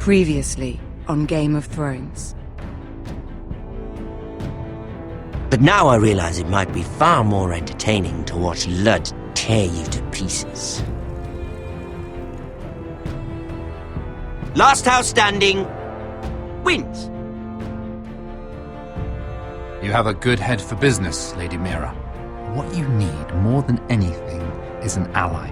Previously on Game of Thrones. But now I realize it might be far more entertaining to watch Ludd tear you to pieces. Last house standing wins. You have a good head for business, Lady Mira. What you need more than anything is an ally.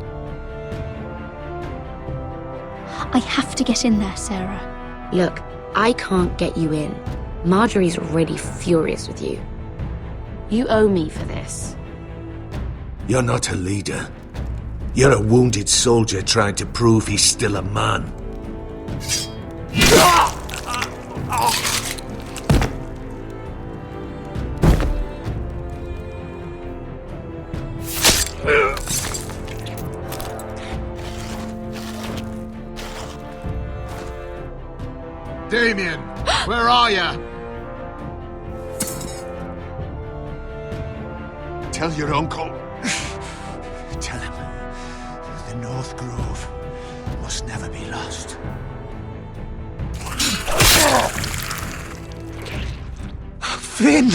I have to get in there, Sarah. Look, I can't get you in. Marjorie's already furious with you. You owe me for this. You're not a leader. You're a wounded soldier trying to prove he's still a man. Damien, where are ya? Tell your uncle. Tell him the North Grove must never be lost. Finn!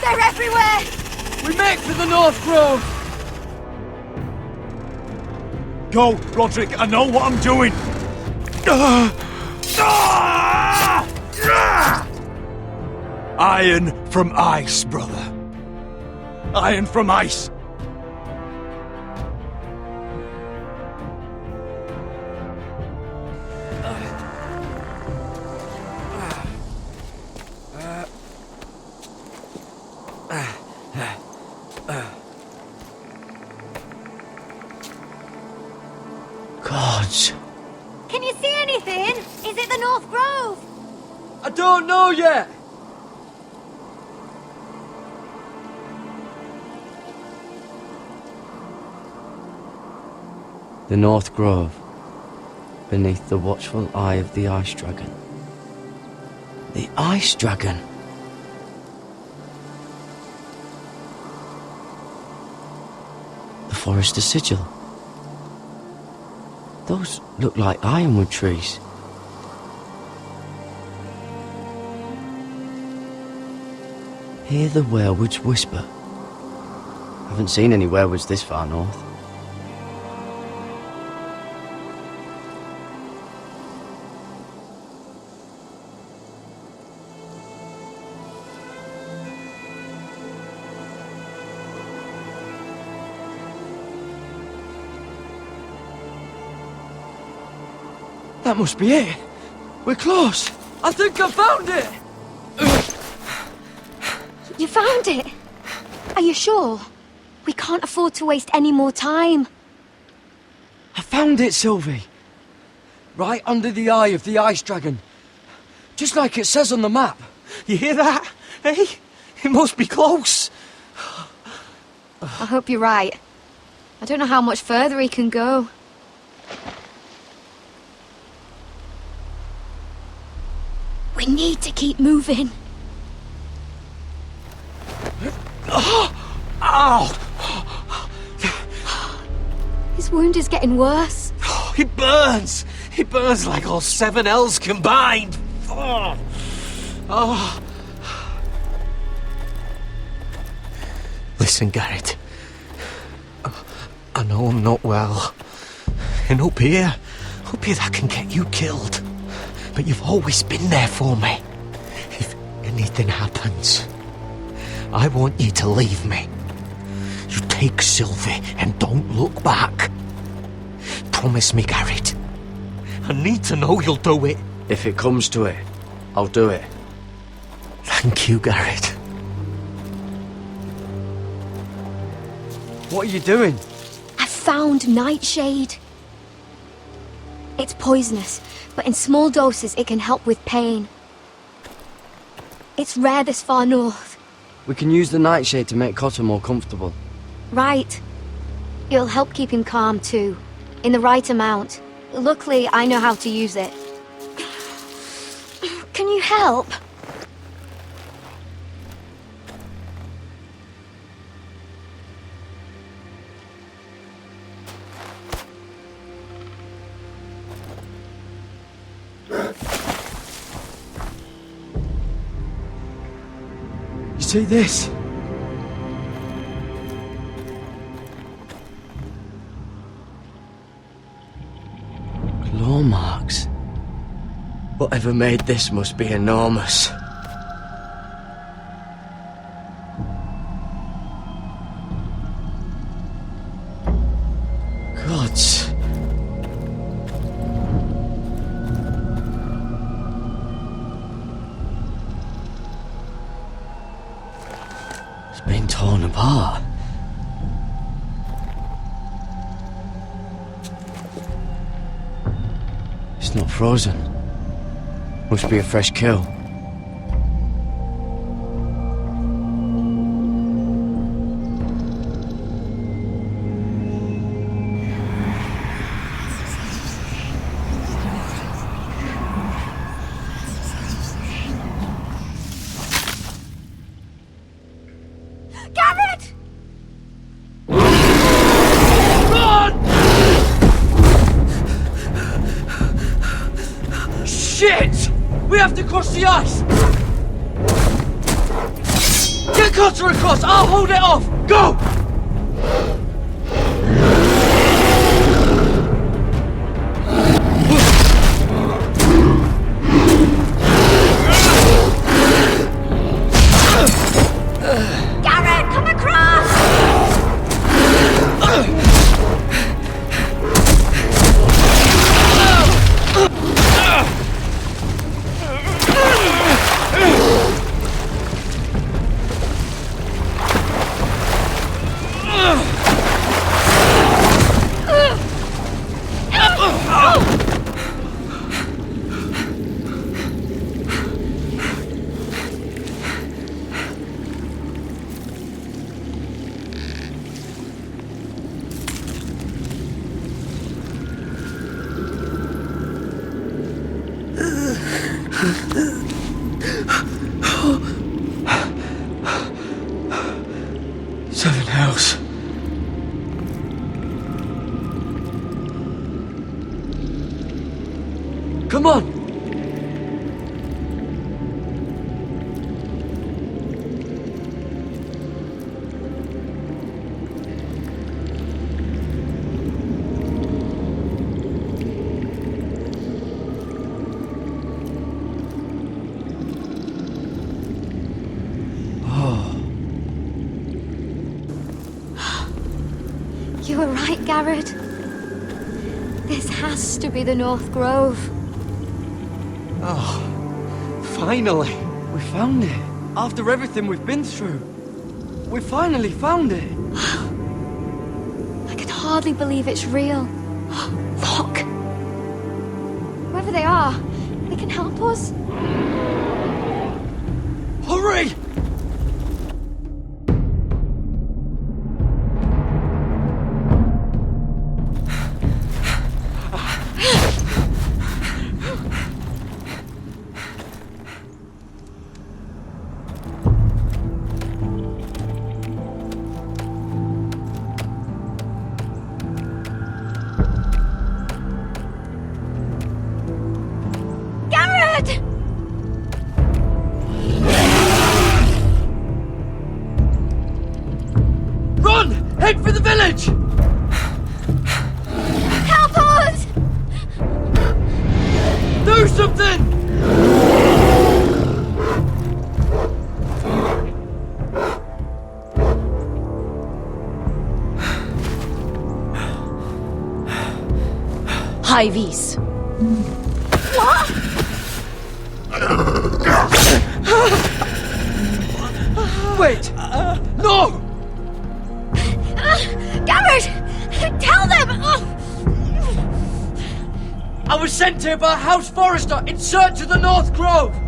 They're everywhere! We make for the North Grove! Go, Roderick, I know what I'm doing! Iron from ice, brother. Iron from ice. Gods. Can you see anything? Is it the North Grove? I don't know yet! The North Grove, beneath the watchful eye of the Ice Dragon. The Ice Dragon. The Forrester's Sigil. Those look like ironwood trees. Hear the werewoods whisper. Haven't seen any werewoods this far north. That must be it. We're close. I think I found it. You found it? Are you sure? We can't afford to waste any more time. I found it, Sylvie. Right under the eye of the Ice Dragon. Just like it says on the map. You hear that? Hey? It must be close. I hope you're right. I don't know how much further he can go. We need to keep moving. Ow! His wound is getting worse. It burns! It burns like all 7 L's combined! Oh. Listen, Garrett. I know I'm not well. And up here that can get you killed. But you've always been there for me. If anything happens, I want you to leave me. You take Sylvie and don't look back. Promise me, Garrett. I need to know you'll do it. If it comes to it, I'll do it. Thank you, Garrett. What are you doing? I found Nightshade. It's poisonous, but in small doses it can help with pain. It's rare this far north. We can use the nightshade to make Cotter more comfortable. Right. It'll help keep him calm too, in the right amount. Luckily, I know how to use it. Can you help? See this? Claw marks. Whatever made this must be enormous. Gods. It's been torn apart. It's not frozen. Must be a fresh kill. Garrett! Shit! We have to cross the ice! Get Cutter across! I'll hold it off! Go! Garrett, come across! Seven hells. Come on! You were right, Garrett. This has to be the North Grove. Oh, finally! We found it. After everything we've been through. We finally found it. I can hardly believe it's real. Look! Whoever they are, they can help us. Hurry! Garrett! Run! Head for the village! Help us! Do something! High vis. Wait! No! Garrett! Tell them! I was sent here by a house forester in search of the North Grove!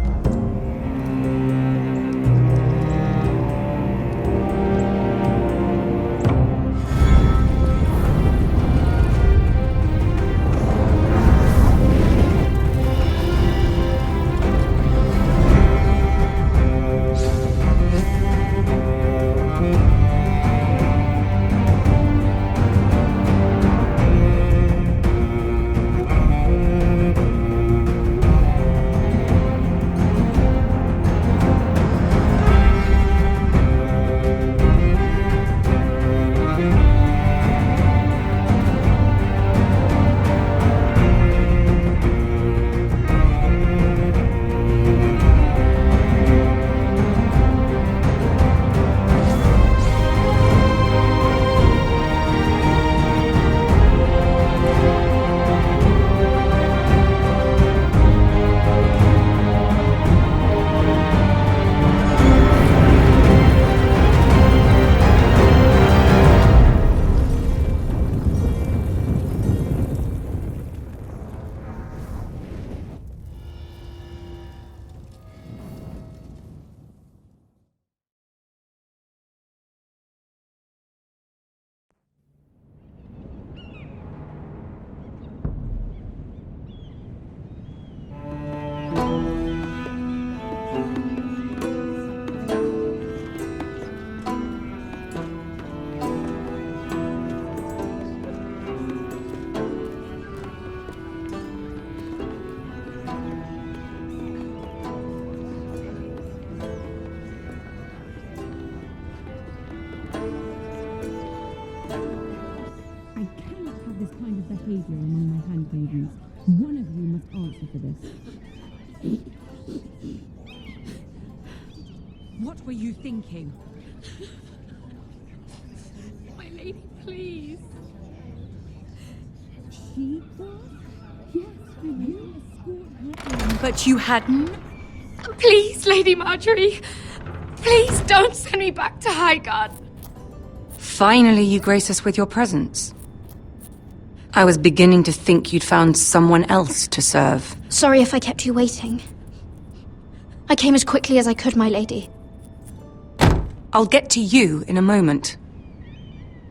I cannot have this kind of behavior among my handmaidens. One of you must answer for this. What were you thinking? My lady, please. She was? Yes, for you escort her in. But you hadn't? Please, Lady Marjorie. Please don't send me back to Highgarden. Finally, you grace us with your presence. I was beginning to think you'd found someone else to serve. Sorry if I kept you waiting. I came as quickly as I could, my lady. I'll get to you in a moment.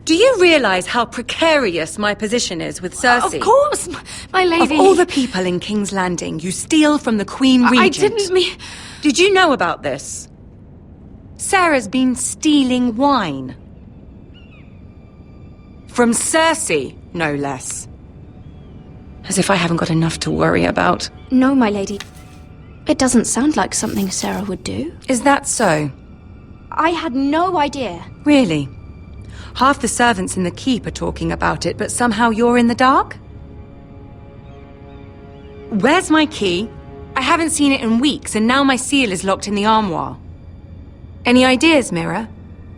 Do you realize how precarious my position is with Cersei? Of course, my lady. Of all the people in King's Landing, you steal from the Queen Regent. I didn't mean... Did you know about this? Sarah's been stealing wine. From Cersei, no less. As if I haven't got enough to worry about. No, my lady. It doesn't sound like something Sarah would do. Is that so? I had no idea. Really? Half the servants in the keep are talking about it, but somehow you're in the dark? Where's my key? I haven't seen it in weeks, and now my seal is locked in the armoire. Any ideas, Mira?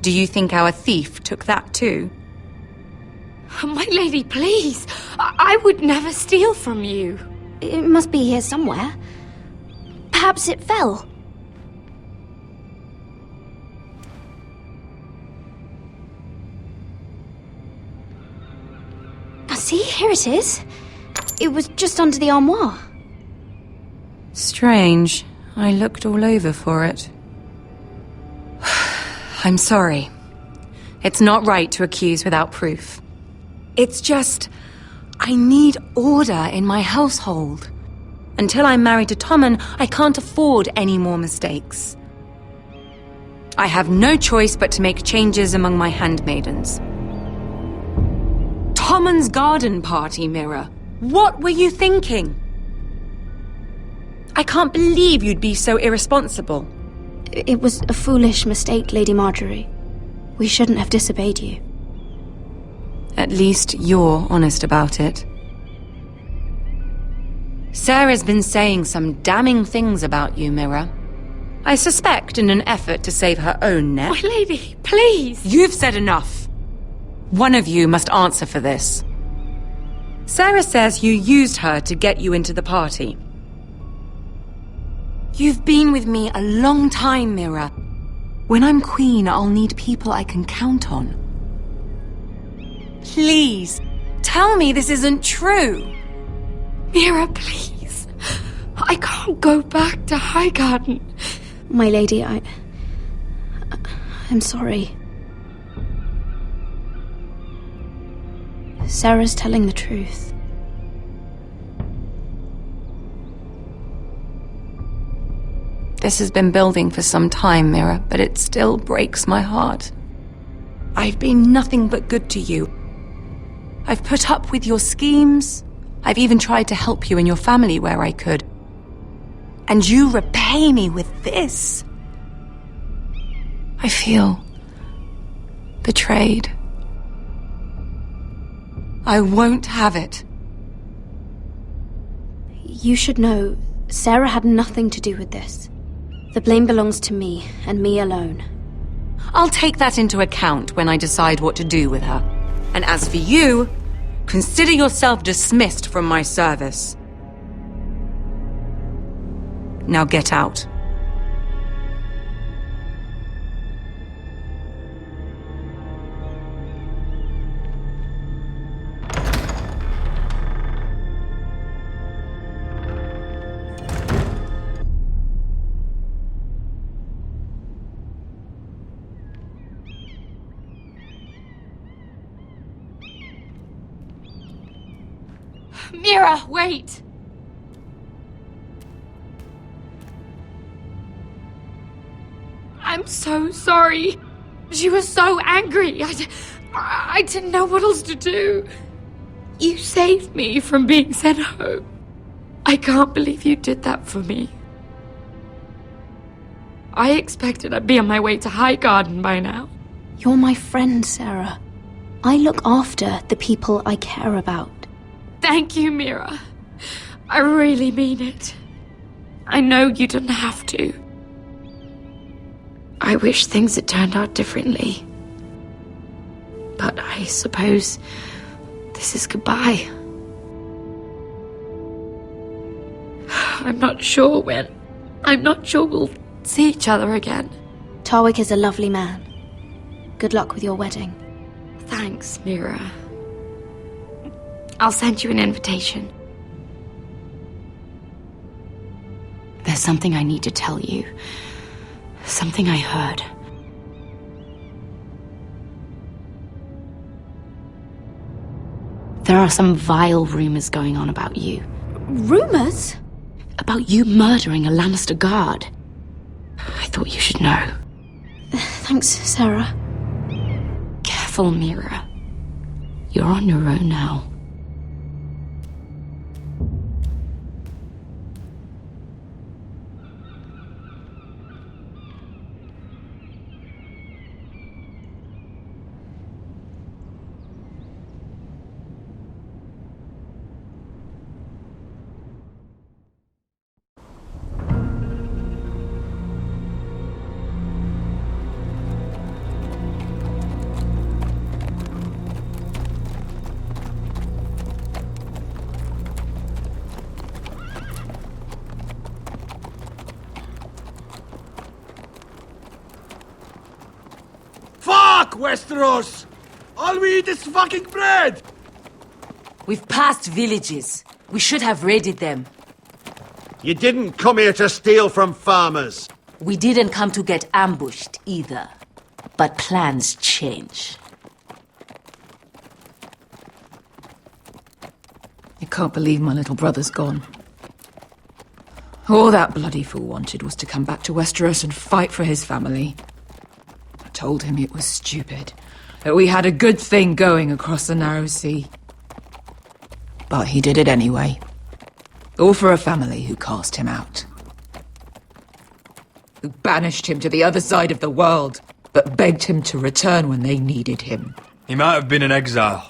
Do you think our thief took that too? My lady, please. I would never steal from you. It must be here somewhere. Perhaps it fell. See, here it is. It was just under the armoire. Strange. I looked all over for it. I'm sorry. It's not right to accuse without proof. It's just... I need order in my household. Until I'm married to Tommen, I can't afford any more mistakes. I have no choice but to make changes among my handmaidens. Tommen's garden party, Mira. What were you thinking? I can't believe you'd be so irresponsible. It was a foolish mistake, Lady Marjorie. We shouldn't have disobeyed you. At least you're honest about it. Sarah's been saying some damning things about you, Mira. I suspect in an effort to save her own neck. My lady, please! You've said enough. One of you must answer for this. Sarah says you used her to get you into the party. You've been with me a long time, Mira. When I'm queen, I'll need people I can count on. Please, tell me this isn't true. Mira, please. I can't go back to Highgarden. My lady, I'm sorry. Sarah's telling the truth. This has been building for some time, Mira, but it still breaks my heart. I've been nothing but good to you. I've put up with your schemes. I've even tried to help you and your family where I could. And you repay me with this. I feel betrayed. I won't have it. You should know, Sarah had nothing to do with this. The blame belongs to me, and me alone. I'll take that into account when I decide what to do with her. And as for you, consider yourself dismissed from my service. Now get out. Mira, wait! I'm so sorry. She was so angry. I didn't know what else to do. You saved me from being sent home. I can't believe you did that for me. I expected I'd be on my way to Highgarden by now. You're my friend, Sarah. I look after the people I care about. Thank you, Mira. I really mean it. I know you didn't have to. I wish things had turned out differently. But I suppose this is goodbye. I'm not sure when. I'm not sure we'll see each other again. Tarwick is a lovely man. Good luck with your wedding. Thanks, Mira. I'll send you an invitation. There's something I need to tell you. Something I heard. There are some vile rumors going on about you. Rumors? About you murdering a Lannister guard. I thought you should know. Thanks, Sarah. Careful, Mira. You're on your own now. Fuck Westeros! All we eat is fucking bread! We've passed villages. We should have raided them. You didn't come here to steal from farmers. We didn't come to get ambushed either. But plans change. I can't believe my little brother's gone. All that bloody fool wanted was to come back to Westeros and fight for his family. I told him it was stupid, that we had a good thing going across the narrow sea. But he did it anyway. All for a family who cast him out. Who banished him to the other side of the world, but begged him to return when they needed him. He might have been in exile,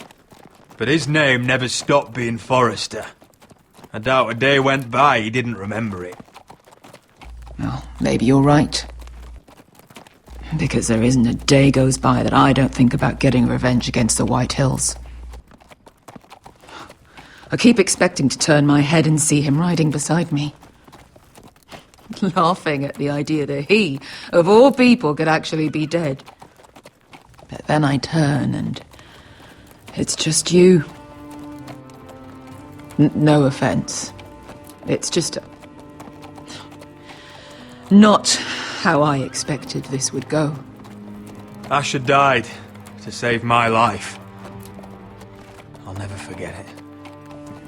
but his name never stopped being Forrester. I doubt a day went by he didn't remember it. Well, maybe you're right. Because there isn't a day goes by that I don't think about getting revenge against the White Hills. I keep expecting to turn my head and see him riding beside me. Laughing at the idea that he, of all people, could actually be dead. But then I turn and it's just you. No offense. It's just not how I expected this would go. Asher died to save my life. I'll never forget it.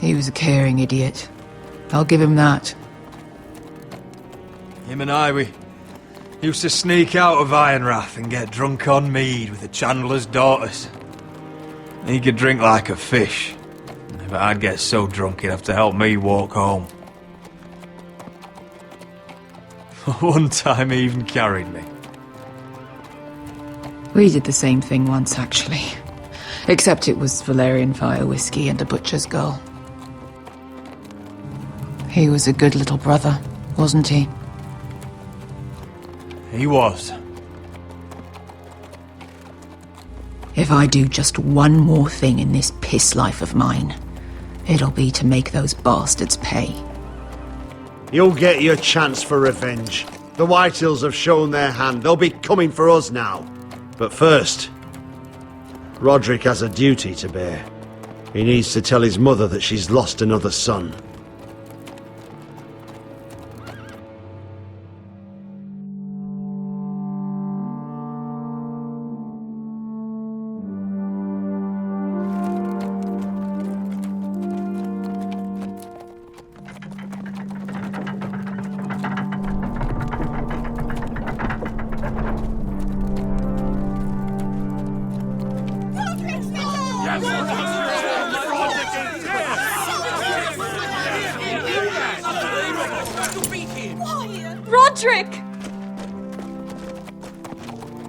He was a caring idiot. I'll give him that. Him and I, we used to sneak out of Ironrath and get drunk on mead with the Chandler's daughters. He could drink like a fish, but I'd get so drunk he'd have to help me walk home. One time he even carried me. We did the same thing once, actually. Except it was Valerian fire whiskey and a butcher's girl. He was a good little brother, wasn't he? He was. If I do just one more thing in this piss life of mine, it'll be to make those bastards pay. You'll get your chance for revenge. The Whitehills have shown their hand. They'll be coming for us now. But first, Roderick has a duty to bear. He needs to tell his mother that she's lost another son. Roderick!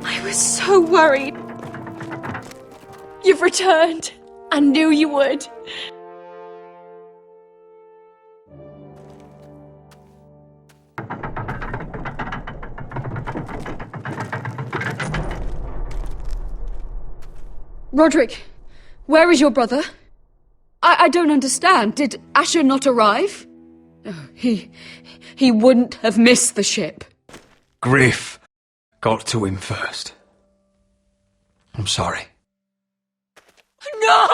I was so worried. You've returned. I knew you would. Roderick, where is your brother? I don't understand. Did Asher not arrive? Oh, he wouldn't have missed the ship. Griff got to him first. I'm sorry. No!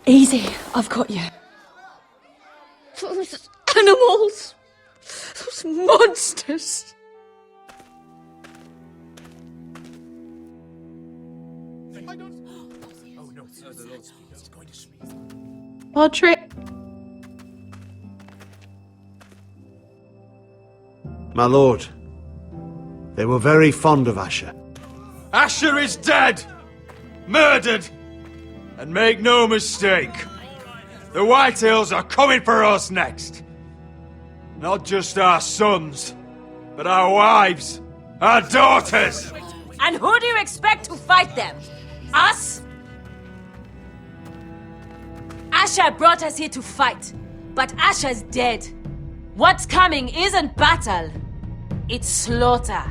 Easy, I've got you. Those animals! Those monsters! Roderick. My lord, they were very fond of Asher. Asher is dead! Murdered! And make no mistake, the Whitehills are coming for us next. Not just our sons, but our wives, our daughters! And who do you expect to fight them? Us? Asher brought us here to fight, but Asher's dead. What's coming isn't battle, it's slaughter.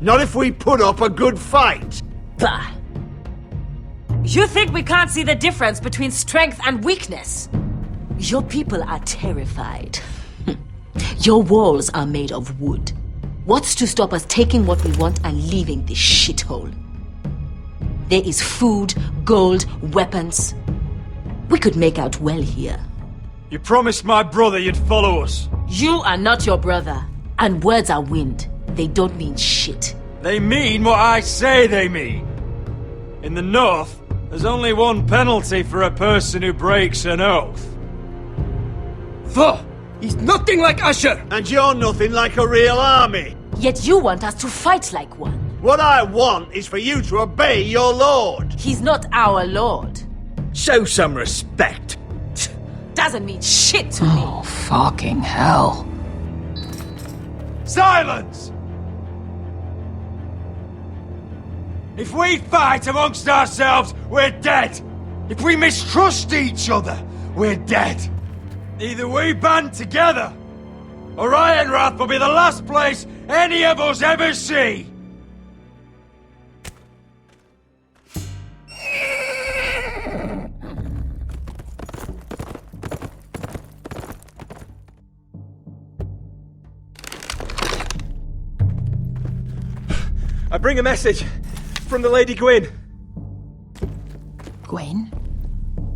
Not if we put up a good fight. Bah! You think we can't see the difference between strength and weakness? Your people are terrified. Your walls are made of wood. What's to stop us taking what we want and leaving this shithole? There is food, gold, weapons. We could make out well here. You promised my brother you'd follow us. You are not your brother. And words are wind. They don't mean shit. They mean what I say they mean. In the North, there's only one penalty for a person who breaks an oath. He's nothing like Asher! And you're nothing like a real army. Yet you want us to fight like one. What I want is for you to obey your lord. He's not our lord. Show some respect. Doesn't mean shit to me. Oh, fucking hell. Silence! If we fight amongst ourselves, we're dead. If we mistrust each other, we're dead. Either we band together, or Ironrath will be the last place any of us ever see. I bring a message from the Lady Gwyn. Gwyn?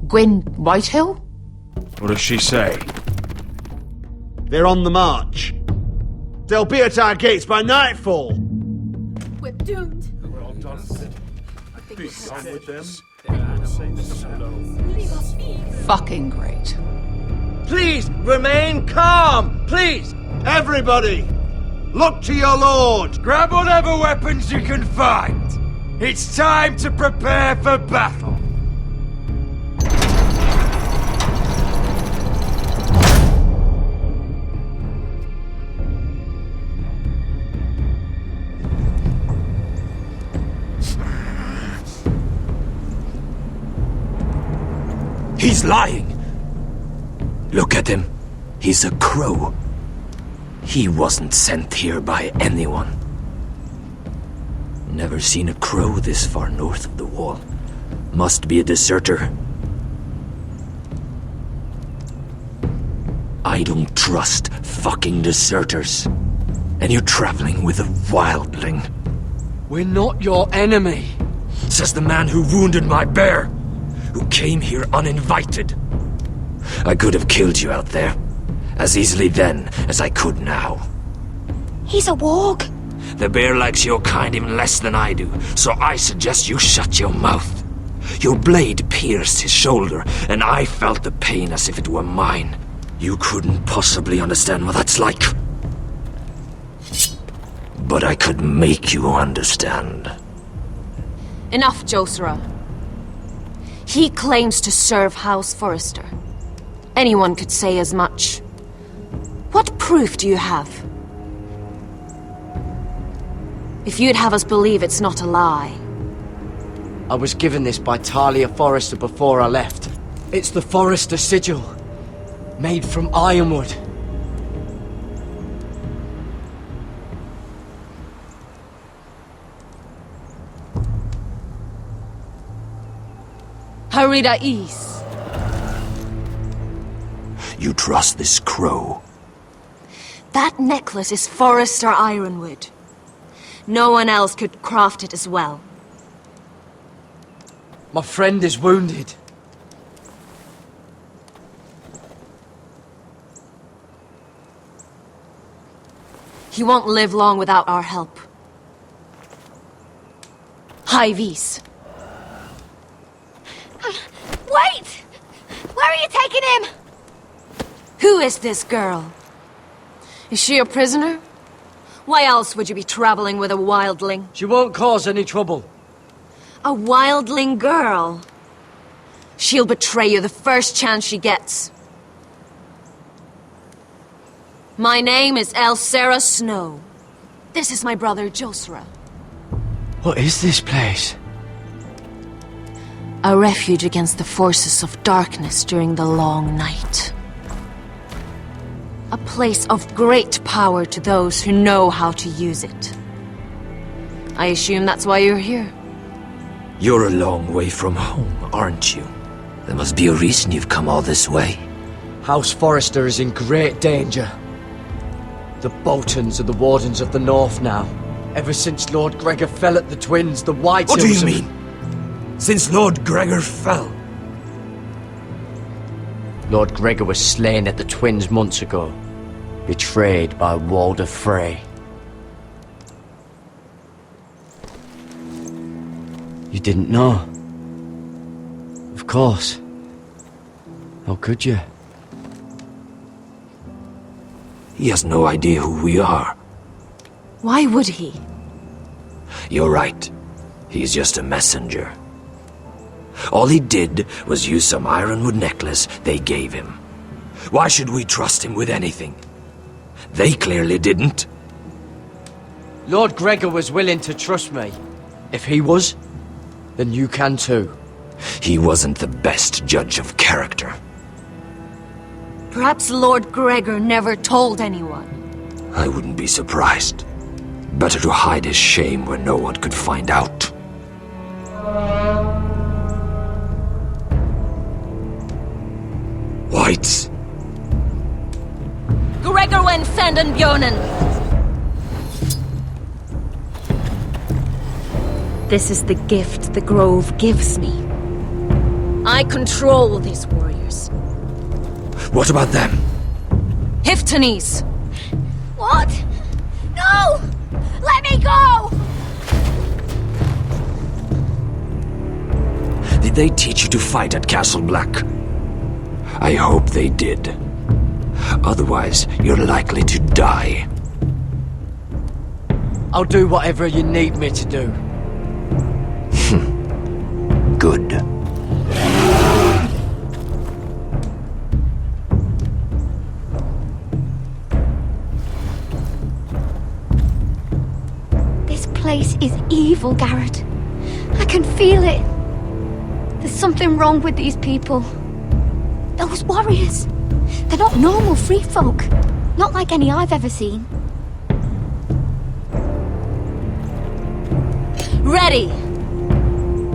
Gwyn Whitehill? What does she say? They're on the march. They'll be at our gates by nightfall. We're doomed. We're all done. Be done with them. Fucking great. Please remain calm, please. Everybody, look to your lord. Grab whatever weapons you can find. It's time to prepare for battle. He's lying! Look at him. He's a crow. He wasn't sent here by anyone. Never seen a crow this far north of the wall. Must be a deserter. I don't trust fucking deserters. And you're traveling with a wildling. We're not your enemy. Says the man who wounded my bear. Who came here uninvited. I could have killed you out there. As easily then as I could now. He's a warg. The bear likes your kind even less than I do, so I suggest you shut your mouth. Your blade pierced his shoulder, and I felt the pain as if it were mine. You couldn't possibly understand what that's like. But I could make you understand. Enough, Josera. He claims to serve House Forrester. Anyone could say as much. What proof do you have? If you'd have us believe it's not a lie. I was given this by Talia Forrester before I left. It's the Forrester sigil, made from ironwood. Harida East. You trust this crow? That necklace is Forrester ironwood. No one else could craft it as well. My friend is wounded. He won't live long without our help. High Vis. Wait! Where are you taking him? Who is this girl? Is she a prisoner? Why else would you be traveling with a wildling? She won't cause any trouble. A wildling girl? She'll betray you the first chance she gets. My name is Elsera Snow. This is my brother Josra. What is this place? A refuge against the forces of darkness during the long night. A place of great power to those who know how to use it. I assume that's why you're here. You're a long way from home, aren't you? There must be a reason you've come all this way. House Forrester is in great danger. The Boltons are the Wardens of the North now. Ever since Lord Gregor fell at the Twins, the White What do you Hills mean? Since Lord Gregor fell? Lord Gregor was slain at the Twins months ago. Betrayed by Walder Frey. You didn't know? Of course. How could you? He has no idea who we are. Why would he? You're right. He's just a messenger. All he did was use some ironwood necklace they gave him. Why should we trust him with anything? They clearly didn't. Lord Gregor was willing to trust me. If he was, then you can too. He wasn't the best judge of character. Perhaps Lord Gregor never told anyone. I wouldn't be surprised. Better to hide his shame where no one could find out. Whites. Gregor wen fenden Björnen! This is the gift the Grove gives me. I control these warriors. What about them? Hiftanes! What? No! Let me go! Did they teach you to fight at Castle Black? I hope they did. Otherwise, you're likely to die. I'll do whatever you need me to do. Good. This place is evil, Garrett. I can feel it. There's something wrong with these people. Those warriors. They're not normal free folk. Not like any I've ever seen. Ready!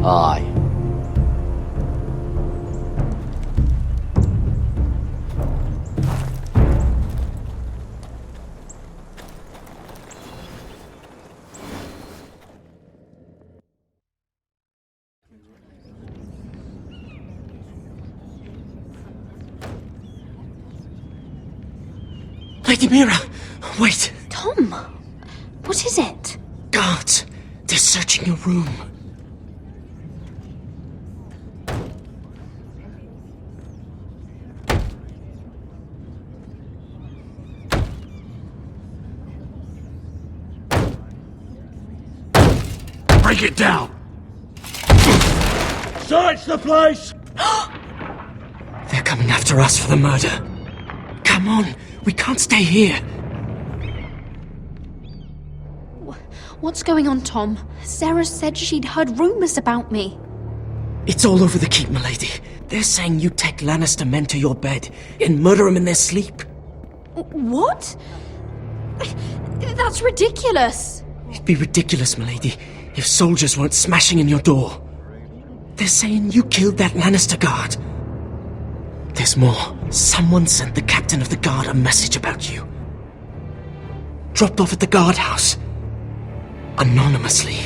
Aye. Lady Mira, wait. Tom, what is it? Guards, they're searching your room. Break it down! Search the place! They're coming after us for the murder. Come on, we can't stay here. What's going on, Tom? Sarah said she'd heard rumours about me. It's all over the keep, milady. They're saying you take Lannister men to your bed and murder them in their sleep. What? That's ridiculous. It'd be ridiculous, milady, if soldiers weren't smashing in your door. They're saying you killed that Lannister guard. There's more. Someone sent the captain of the guard a message about you. Dropped off at the guardhouse. Anonymously.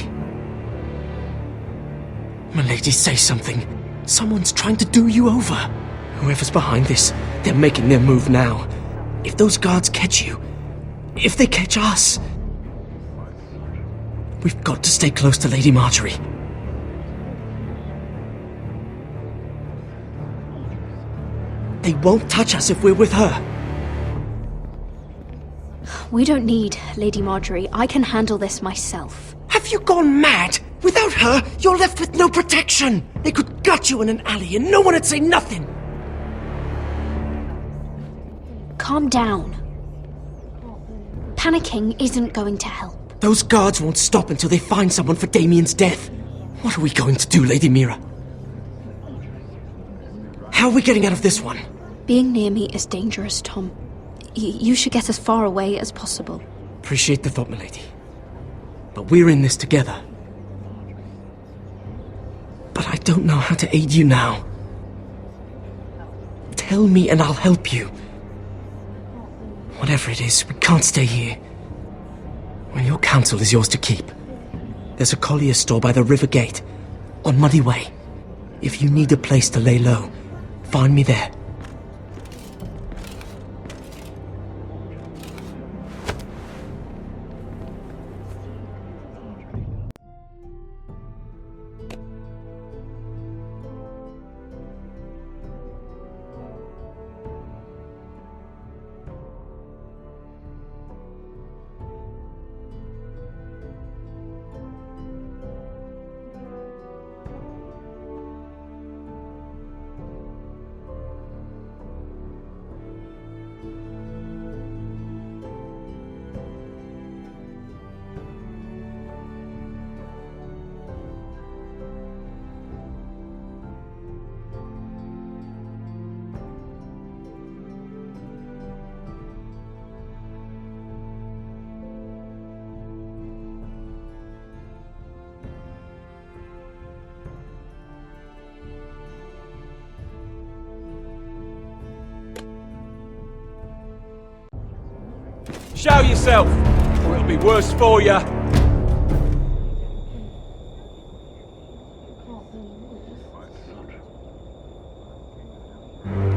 Milady, say something. Someone's trying to do you over. Whoever's behind this, they're making their move now. If those guards catch you, if they catch us, we've got to stay close to Lady Marjorie. They won't touch us if we're with her. We don't need Lady Marjorie. I can handle this myself. Have you gone mad? Without her, you're left with no protection. They could gut you in an alley and no one would say nothing. Calm down. Panicking isn't going to help. Those guards won't stop until they find someone for Damien's death. What are we going to do, Lady Mira? How are we getting out of this one? Being near me is dangerous, Tom. You should get as far away as possible. Appreciate the thought, milady. But we're in this together. But I don't know how to aid you now. Tell me and I'll help you. Whatever it is, we can't stay here. Well, your counsel is yours to keep. There's a collier's store by the river gate, on Muddy Way. If you need a place to lay low, find me there. Show yourself, or it'll be worse for you.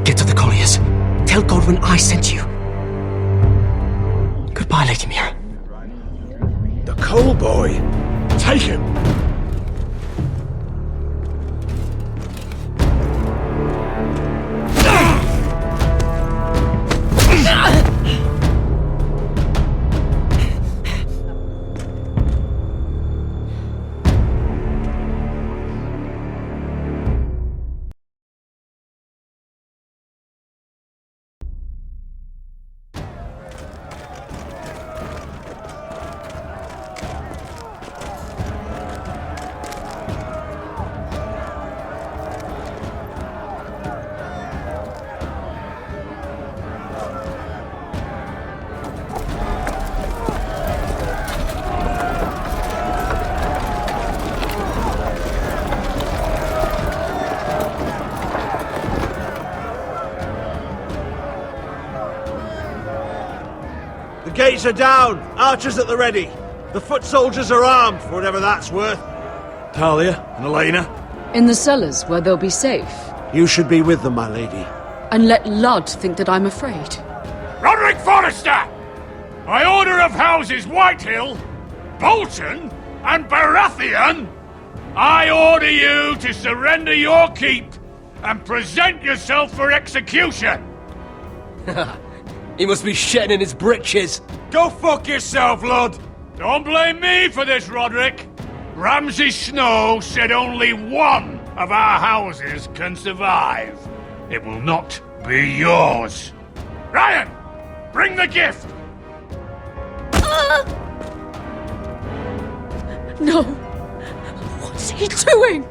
Get to the colliers. Tell Godwin I sent you. Goodbye, Lady Mira. The Coal Boy. Take him. The gates are down! Archers at the ready! The foot soldiers are armed, for whatever that's worth. Talia and Elena? In the cellars, where they'll be safe. You should be with them, my lady. And let Ludd think that I'm afraid. Roderick Forrester! By order of Houses Whitehill, Bolton, and Baratheon, I order you to surrender your keep and present yourself for execution! He must be shitting in his britches. Go fuck yourself, Lud! Don't blame me for this, Roderick. Ramsay Snow said only one of our houses can survive. It will not be yours. Ryan, bring the gift! No. What's he doing?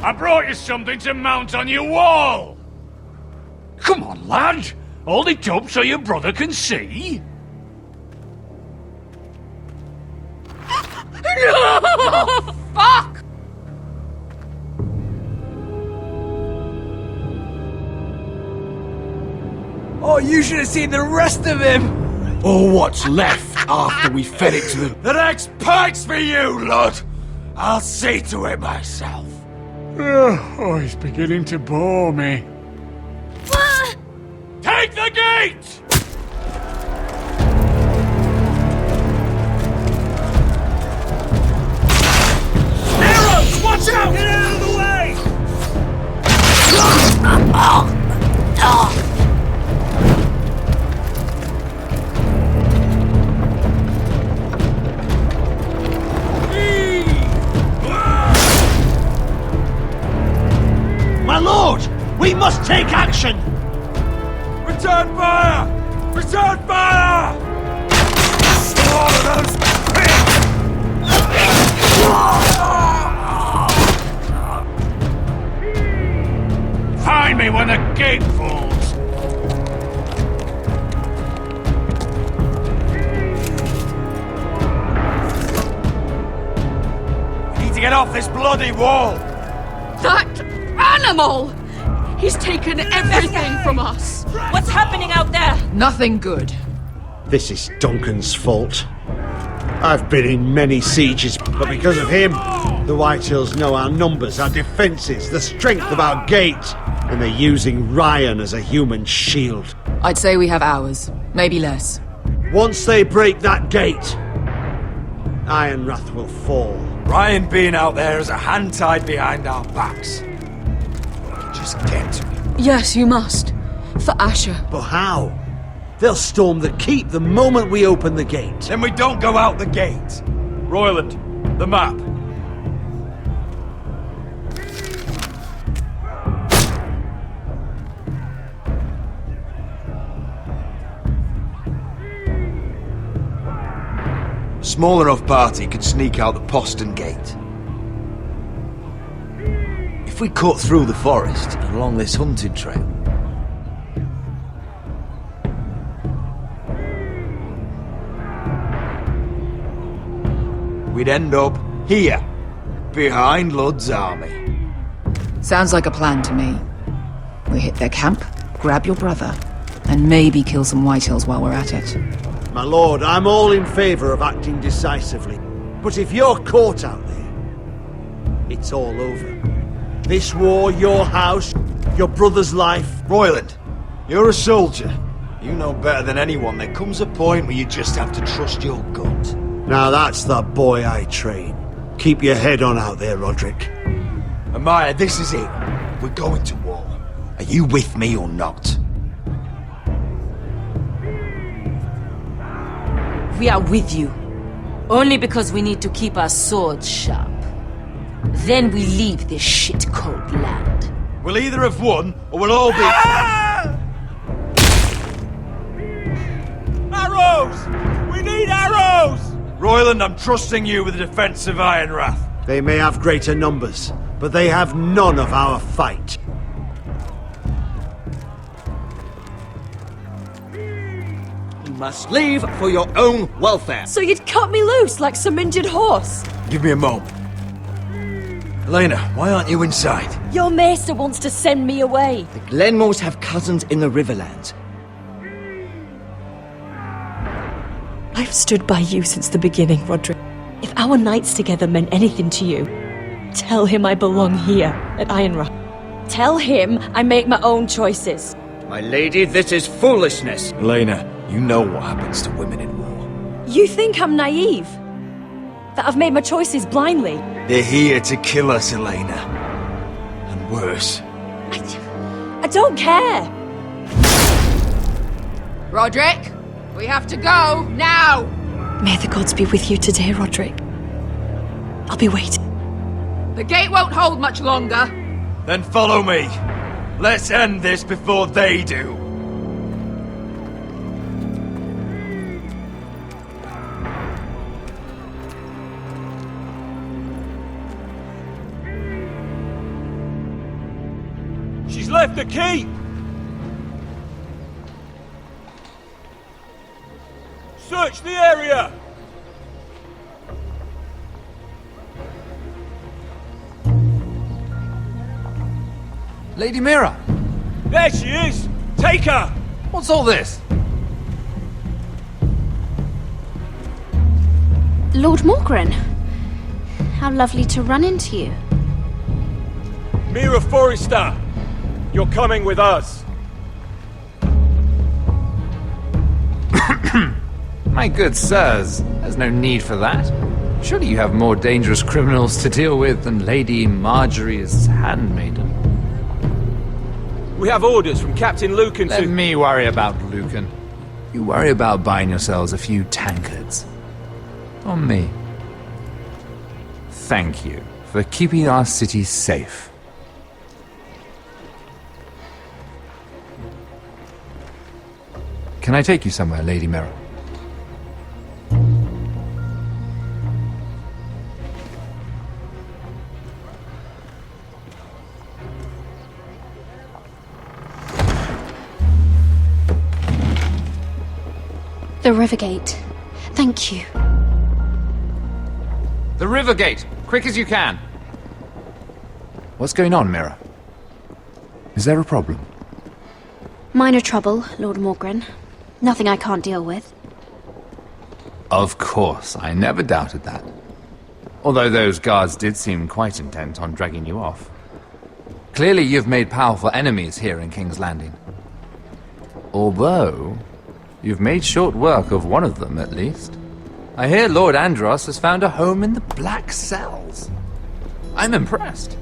I brought you something to mount on your wall. Come on, lad. Hold it up so your brother can see. No! Fuck! Oh, you should have seen the rest of him! Or what's left after we fed it to them. The next pike's for you, lad. I'll see to it myself. Oh, he's beginning to bore me. Take the gate! Arrows! Watch out! Get out of the way! My lord! We must take action! Return fire! Return fire! All of those pigs! Find me when the gate falls! We need to get off this bloody wall! That animal! He's taken everything from us. What's happening out there? Nothing good. This is Duncan's fault. I've been in many sieges, but because of him, the Whitehills know our numbers, our defences, the strength of our gate, and they're using Ryan as a human shield. I'd say we have hours, maybe less. Once they break that gate, Ironrath will fall. Ryan being out there is a hand tied behind our backs. Just get to him. Yes, you must. For Asher. But how? They'll storm the keep the moment we open the gate. Then we don't go out the gate. Royland, the map. A small enough party could sneak out the postern gate. If we cut through the forest and along this hunting trail, we'd end up here, behind Lud's army. Sounds like a plan to me. We hit their camp, grab your brother, and maybe kill some Whitehills while we're at it. My lord, I'm all in favour of acting decisively. But if you're caught out there, it's all over. This war, your house, your brother's life. Royland, you're a soldier. You know better than anyone there comes a point where you just have to trust your gut. Now that's the boy I train. Keep your head on out there, Roderick. Amaya, this is it. We're going to war. Are you with me or not? We are with you. Only because we need to keep our swords sharp. Then we leave this shit-cold land. We'll either have won, or we'll all be... Arrows! We need arrows! Royland, I'm trusting you with the defense of Ironrath. They may have greater numbers, but they have none of our fight. You must leave for your own welfare. So you'd cut me loose like some injured horse? Give me a moment. Elena, why aren't you inside? Your maester wants to send me away. The Glenmores have cousins in the Riverlands. I've stood by you since the beginning, Roderick. If our nights together meant anything to you, tell him I belong here at Ironrath. Tell him I make my own choices. My lady, this is foolishness. Elena, you know what happens to women in war. You think I'm naive? That I've made my choices blindly? They're here to kill us, Elena. And worse. I don't care. Roderick, we have to go, now! May the gods be with you today, Roderick. I'll be waiting. The gate won't hold much longer. Then follow me. Let's end this before they do. She's left the keep! Search the area! Lady Mira! There she is! Take her! What's all this? Lord Morgren. How lovely to run into you. Mira Forrester! You're coming with us. My good sirs, there's no need for that. Surely you have more dangerous criminals to deal with than Lady Marjorie's handmaiden. We have orders from Captain Lucan to... Let me worry about Lucan. You worry about buying yourselves a few tankards. On me. Thank you for keeping our city safe. Can I take you somewhere, Lady Mira? The Rivergate. Thank you. The Rivergate! Quick as you can! What's going on, Mira? Is there a problem? Minor trouble, Lord Morgren. Nothing I can't deal with. Of course, I never doubted that. Although those guards did seem quite intent on dragging you off. Clearly you've made powerful enemies here in King's Landing. Although, you've made short work of one of them, at least. I hear Lord Andros has found a home in the Black Cells. I'm impressed.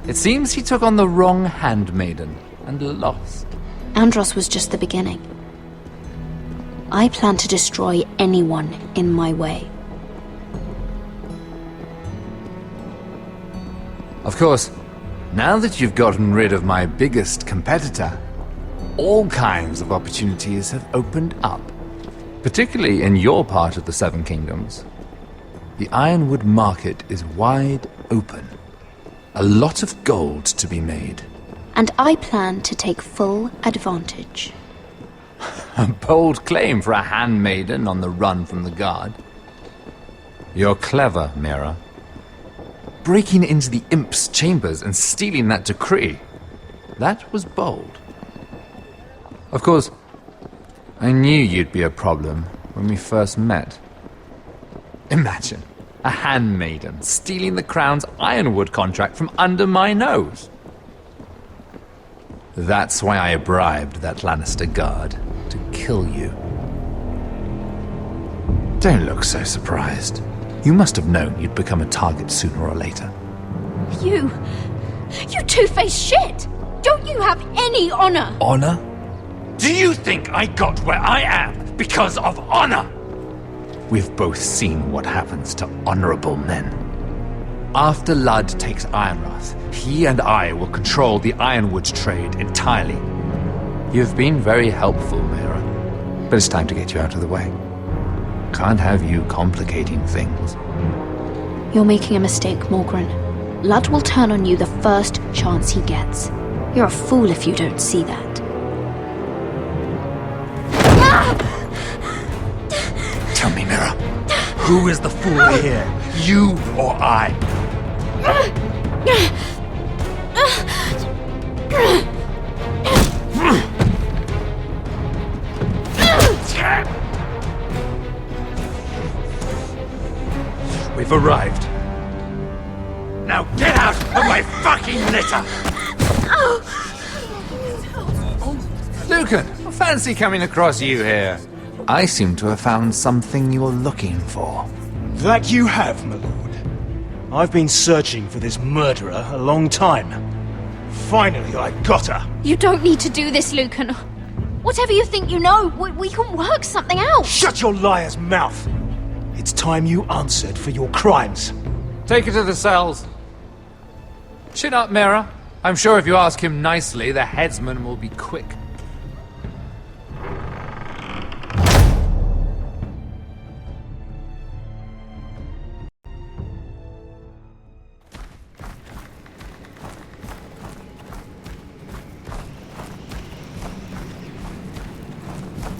It seems he took on the wrong handmaiden and lost. Andros was just the beginning. I plan to destroy anyone in my way. Of course, now that you've gotten rid of my biggest competitor, all kinds of opportunities have opened up. Particularly in your part of the Seven Kingdoms. The Ironwood market is wide open. A lot of gold to be made. And I plan to take full advantage. A bold claim for a handmaiden on the run from the guard. You're clever, Mira. Breaking into the Imp's chambers and stealing that decree. That was bold. Of course, I knew you'd be a problem when we first met. Imagine, a handmaiden stealing the Crown's Ironwood contract from under my nose. That's why I bribed that Lannister guard to kill you. Don't look so surprised. You must have known you'd become a target sooner or later. You two-faced shit! Don't you have any honor? Honor? Do you think I got where I am because of honor? We've both seen what happens to honorable men. After Ludd takes Ironrath, he and I will control the Ironwood trade entirely. You've been very helpful, Mira, but it's time to get you out of the way. Can't have you complicating things. You're making a mistake, Morgren. Ludd will turn on you the first chance he gets. You're a fool if you don't see that. Tell me, Mira, who is the fool here? You or I? We've arrived. Now get out of my fucking litter! Lucan, I fancy coming across you here. I seem to have found something you're looking for. That you have, my lord. I've been searching for this murderer a long time. Finally, I got her. You don't need to do this, Lucan. Whatever you think you know, we can work something out. Shut your liar's mouth! It's time you answered for your crimes. Take her to the cells. Chin up, Mira. I'm sure if you ask him nicely, the headsman will be quick.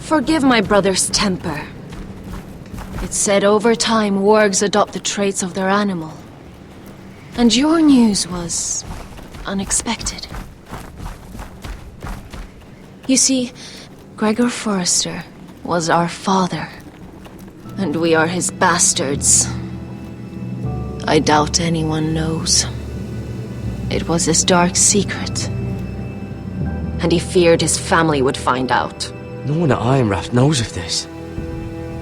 Forgive my brother's temper. It's said over time wargs adopt the traits of their animal. And your news was unexpected. You see, Gregor Forrester was our father, and we are his bastards. I doubt anyone knows. It was his dark secret, and he feared his family would find out. No one at Ironrath knows of this.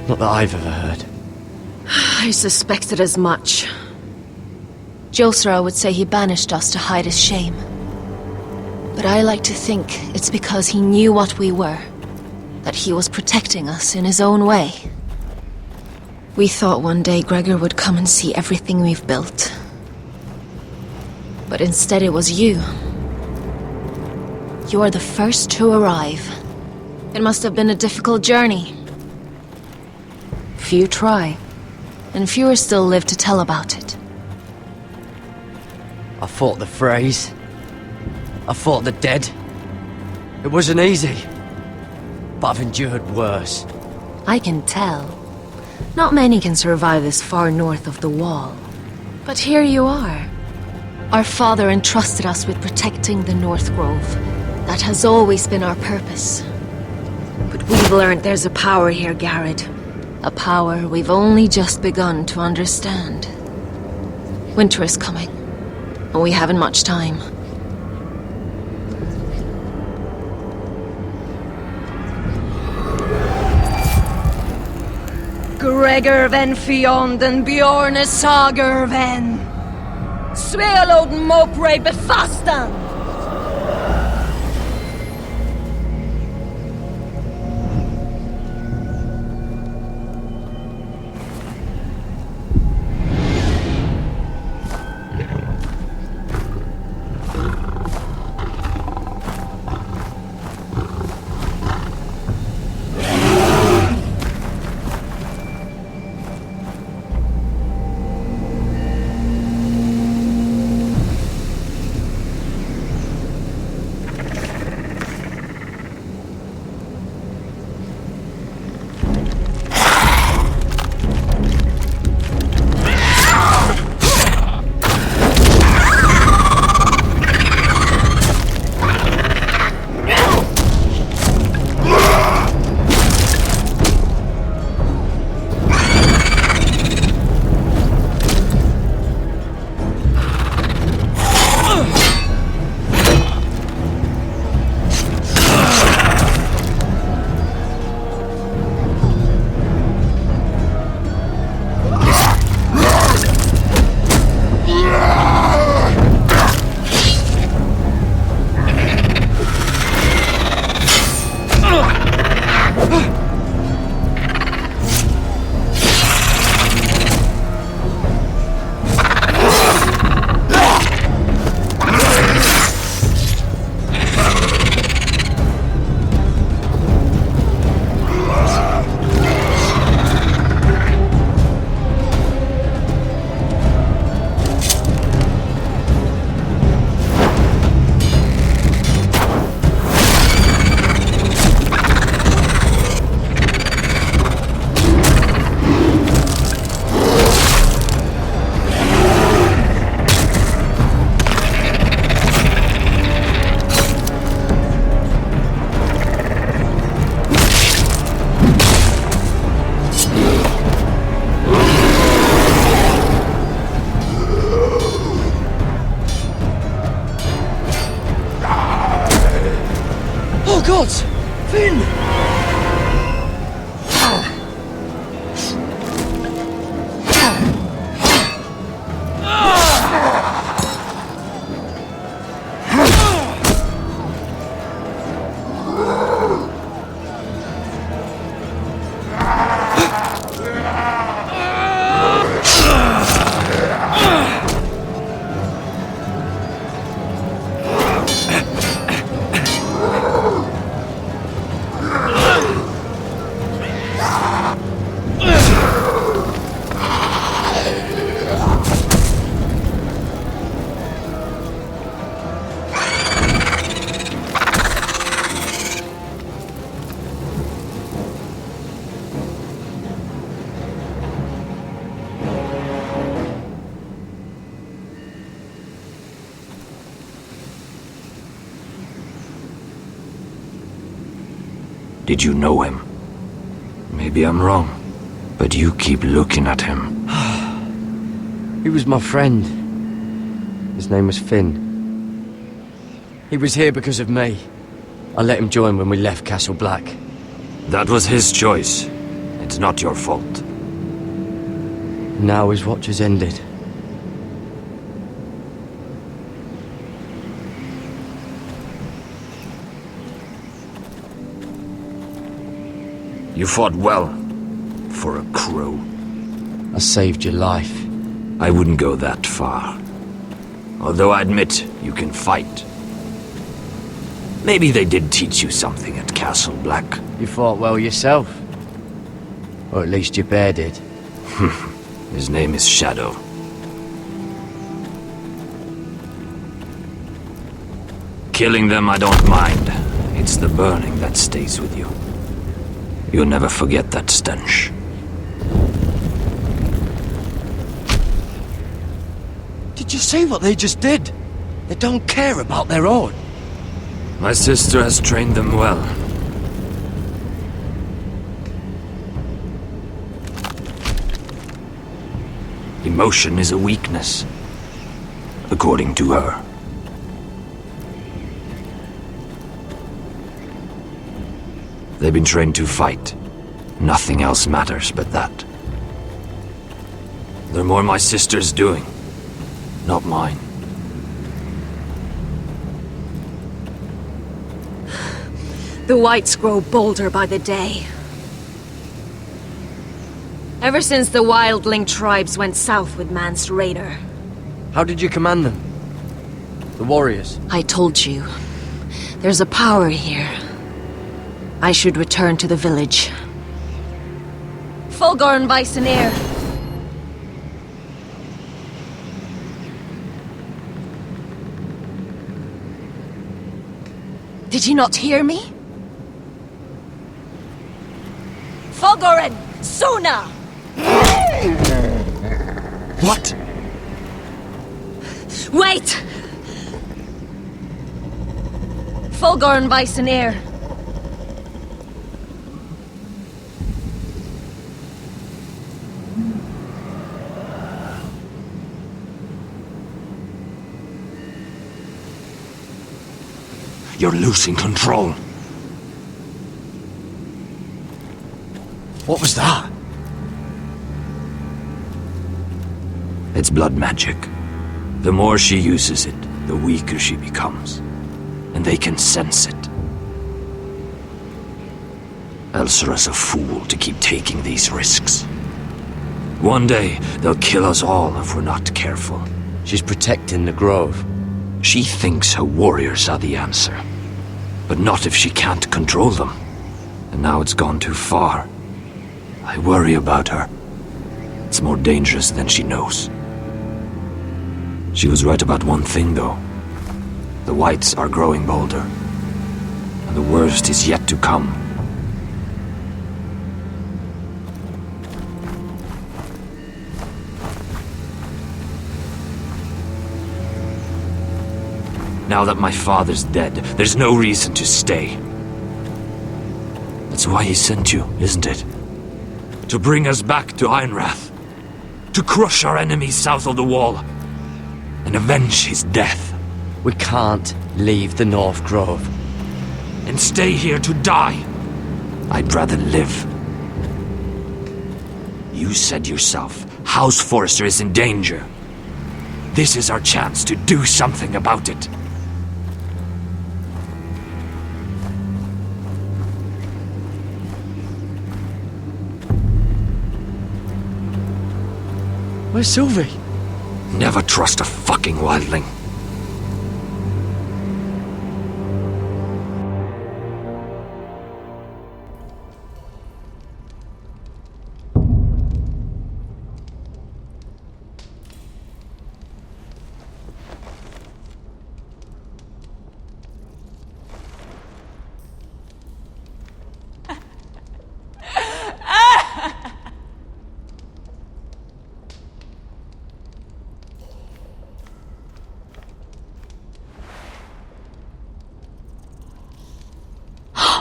Not that I've ever heard. I suspected as much. Josera would say he banished us to hide his shame. But I like to think it's because he knew what we were, that he was protecting us in his own way. We thought one day Gregor would come and see everything we've built. But instead it was you. You are the first to arrive. It must have been a difficult journey. Few try, and fewer still live to tell about it. I fought the Freys. I fought the dead. It wasn't easy, but I've endured worse. I can tell. Not many can survive this far north of the Wall. But here you are. Our father entrusted us with protecting the North Grove. That has always been our purpose. But we've learned there's a power here, Garrett. A power we've only just begun to understand. Winter is coming, and we haven't much time. Gregor ven Fionden Bjorne Sager ven Sveloden Mopre Befastan. God! Finn! Did you know him? Maybe I'm wrong, but you keep looking at him. He was my friend. His name was Finn. He was here because of me. I let him join when we left Castle Black. That was his choice. It's not your fault. Now his watch has ended. You fought well. For a crow. I saved your life. I wouldn't go that far. Although I admit, you can fight. Maybe they did teach you something at Castle Black. You fought well yourself. Or at least your bear did. His name is Shadow. Killing them I don't mind. It's the burning that stays with you. You'll never forget that stench. Did you see what they just did? They don't care about their own. My sister has trained them well. Emotion is a weakness, according to her. They've been trained to fight. Nothing else matters but that. They're more my sister's doing, not mine. The whites grow bolder by the day. Ever since the wildling tribes went south with Man's Raider. How did you command them? The warriors? I told you. There's a power here. I should return to the village. Fulgorn Viceneer! Did you not hear me? Fulgorn! Sona! What? Wait! Fulgorn Viceneer. You're losing control. What was that? It's blood magic. The more she uses it, the weaker she becomes. And they can sense it. Elsera's a fool to keep taking these risks. One day, they'll kill us all if we're not careful. She's protecting the grove. She thinks her warriors are the answer. But not if she can't control them. And now it's gone too far. I worry about her. It's more dangerous than she knows. She was right about one thing, though. The whites are growing bolder. And the worst is yet to come. Now that my father's dead, there's no reason to stay. That's why he sent you, isn't it? To bring us back to Ironrath. To crush our enemies south of the Wall. And avenge his death. We can't leave the North Grove. And stay here to die. I'd rather live. You said yourself, House Forrester is in danger. This is our chance to do something about it. Where's Sylvie? Never trust a fucking wildling.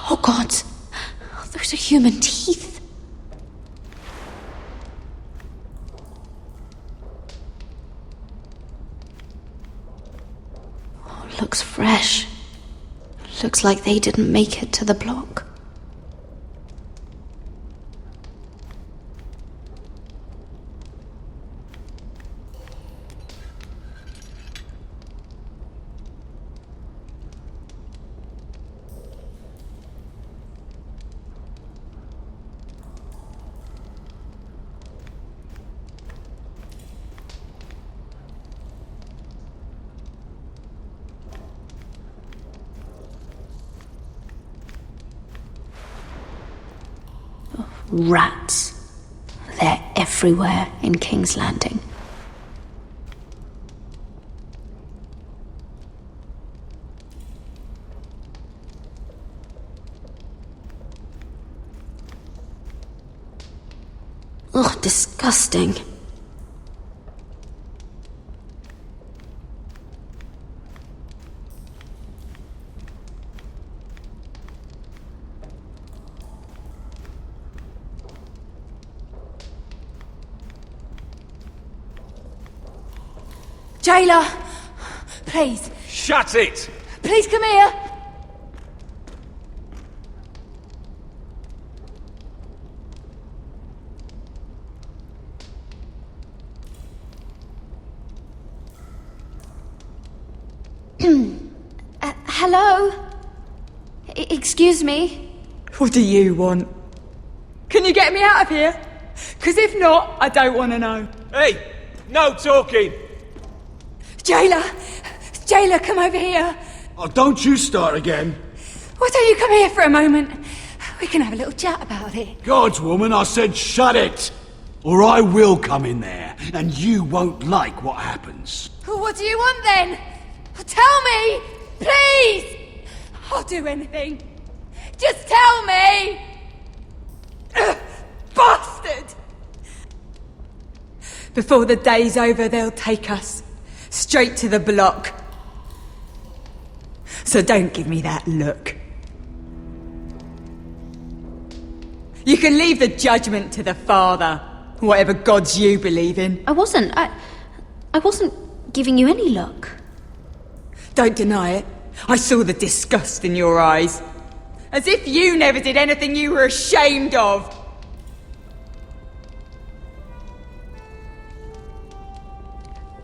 Oh God. Those are human teeth. Oh, looks fresh. Looks like they didn't make it to the block. Rats. They're everywhere in King's Landing. Ugh, disgusting. Jailer! Please. Shut it! Please come here! Hello? Excuse me? What do you want? Can you get me out of here? Because if not, I don't want to know. Hey! No talking! Jailer! Jailer, come over here! Oh, don't you start again. Why don't you come here for a moment? We can have a little chat about it. Gods, woman, I said shut it! Or I will come in there, and you won't like what happens. What do you want then? Tell me! Please! I'll do anything. Just tell me! Bastard! Before the day's over, they'll take us. Straight to the block. So don't give me that look. You can leave the judgment to the Father, whatever gods you believe in. I wasn't giving you any look. Don't deny it. I saw the disgust in your eyes. As if you never did anything you were ashamed of.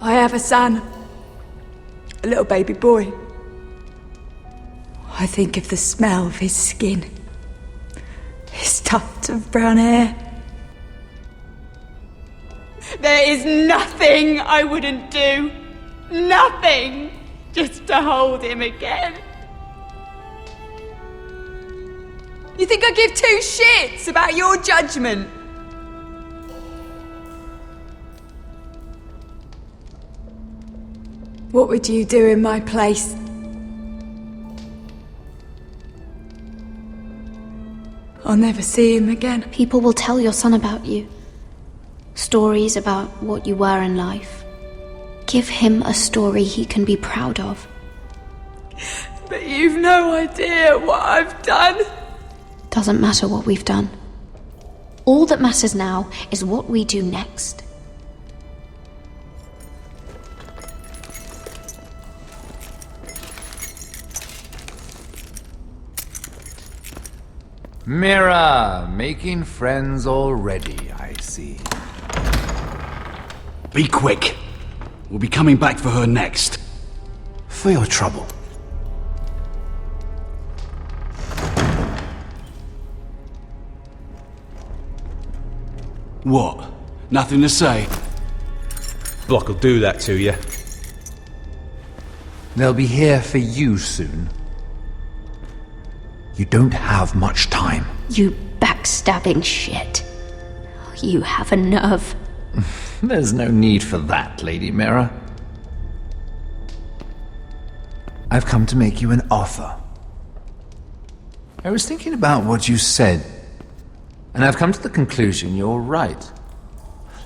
I have a son. A little baby boy. I think of the smell of his skin. His tuft of brown hair. There is nothing I wouldn't do. Nothing. Just to hold him again. You think I give two shits about your judgment? What would you do in my place? I'll never see him again. People will tell your son about you. Stories about what you were in life. Give him a story he can be proud of. But you've no idea what I've done. Doesn't matter what we've done. All that matters now is what we do next. Mira, making friends already, I see. Be quick. We'll be coming back for her next. For your trouble. What? Nothing to say? Block will do that to you. They'll be here for you soon. You don't have much time. You backstabbing shit. You have a nerve. There's no need for that, Lady Mira. I've come to make you an offer. I was thinking about what you said, and I've come to the conclusion you're right.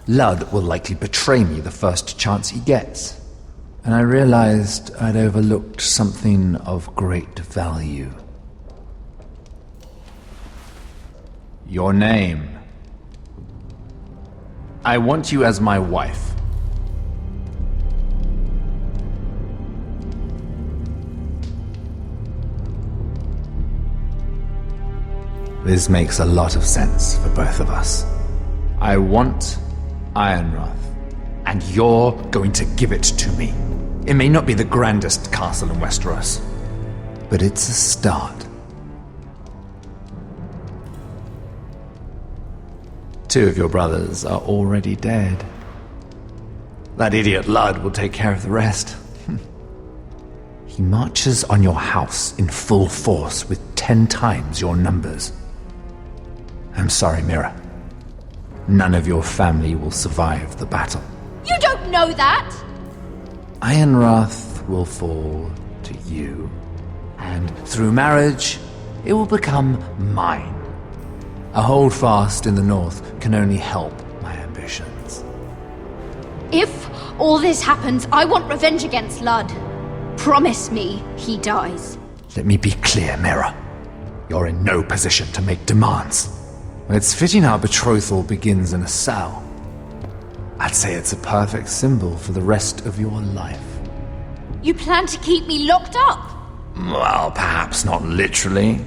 Ludd will likely betray me the first chance he gets, and I realized I'd overlooked something of great value. Your name. I want you as my wife. This makes a lot of sense for both of us. I want Ironrath, and you're going to give it to me. It may not be the grandest castle in Westeros, but it's a start. Two of your brothers are already dead. That idiot Ludd will take care of the rest. He marches on your house in full force with 10 times your numbers. I'm sorry, Mira. None of your family will survive the battle. You don't know that! Ironrath will fall to you, and through marriage, it will become mine. A holdfast in the north can only help my ambitions. If all this happens, I want revenge against Ludd. Promise me he dies. Let me be clear, Mira. You're in no position to make demands. It's fitting our betrothal begins in a cell. I'd say it's a perfect symbol for the rest of your life. You plan to keep me locked up? Well, perhaps not literally.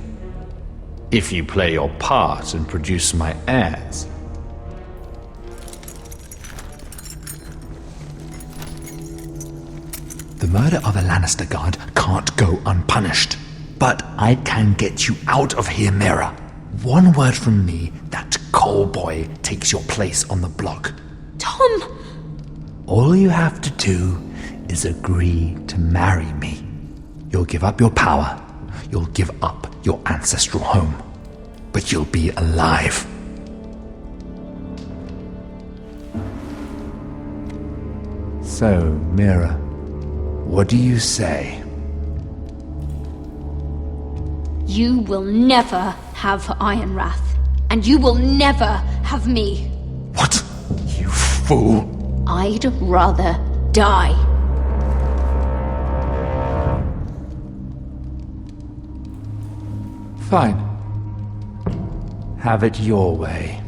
If you play your part and produce my heirs. The murder of a Lannister guard can't go unpunished. But I can get you out of here, Mira. One word from me, that coal boy takes your place on the block. Tom! All you have to do is agree to marry me. You'll give up your power. You'll give up your ancestral home. But you'll be alive. So, Mira, what do you say? You will never have Ironrath. And you will never have me. What? You fool! I'd rather die. Fine. Have it your way.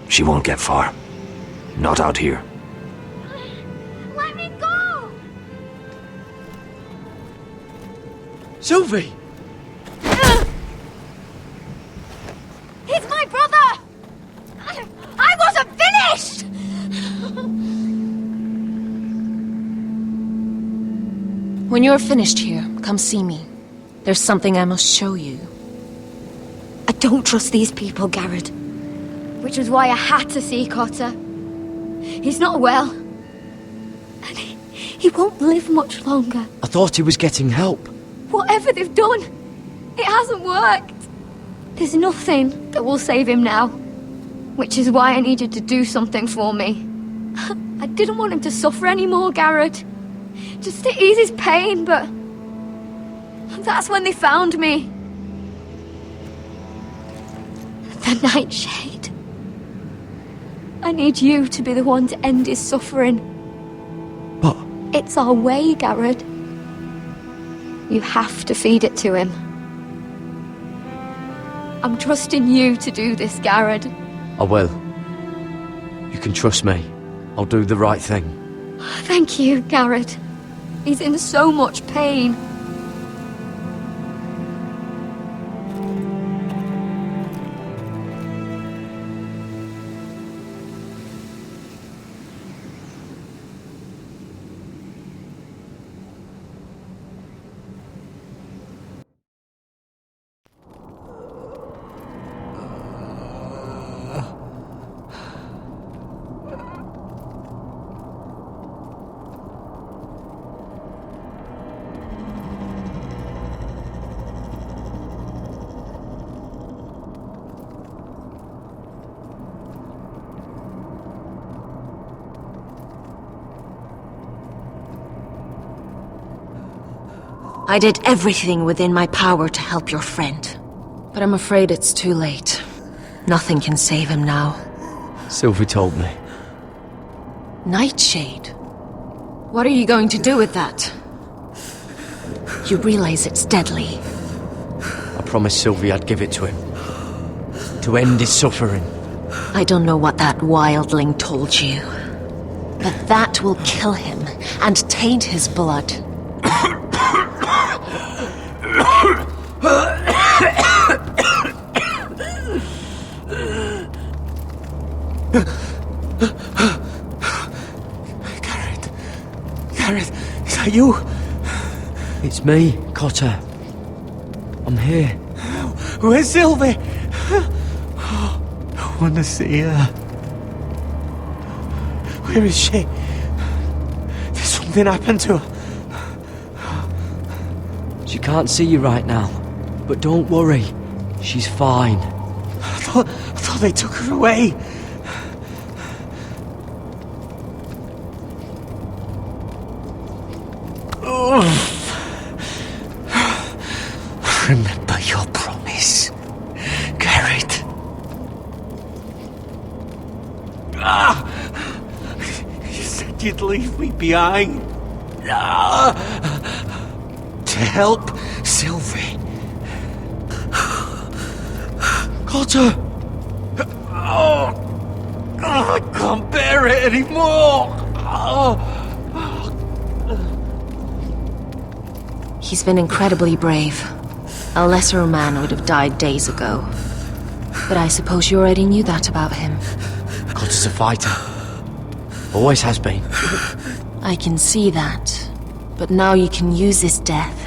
She won't get far. Not out here. Let me go! Sylvie! He's my brother! I wasn't finished! When you're finished here, come see me. There's something I must show you. I don't trust these people, Garrett. Which was why I had to see Cotter. He's not well. And he won't live much longer. I thought he was getting help. Whatever they've done, it hasn't worked. There's nothing that will save him now. Which is why I needed to do something for me. I didn't want him to suffer anymore, Garrett. Just to ease his pain, but... that's when they found me. The Nightshade. I need you to be the one to end his suffering. But... it's our way, Garrett. You have to feed it to him. I'm trusting you to do this, Garrett. I will. You can trust me. I'll do the right thing. Thank you, Garrett. He's in so much pain. I did everything within my power to help your friend. But I'm afraid it's too late. Nothing can save him now. Sylvie told me. Nightshade? What are you going to do with that? You realize it's deadly. I promised Sylvie I'd give it to him. To end his suffering. I don't know what that wildling told you. But that will kill him and taint his blood. Gareth, is that you? It's me, Cotter. I'm here. Where's Sylvie? I want to see her. Where is she? Did something happen to her? She can't see you right now. But don't worry. She's fine. I thought they took her away. Remember your promise, Garrett. You said you'd leave me behind. To help Sylvie. Cotter! I can't bear it anymore! He's been incredibly brave. A lesser man would have died days ago. But I suppose you already knew that about him. Cotter's a fighter. Always has been. I can see that. But now you can use his death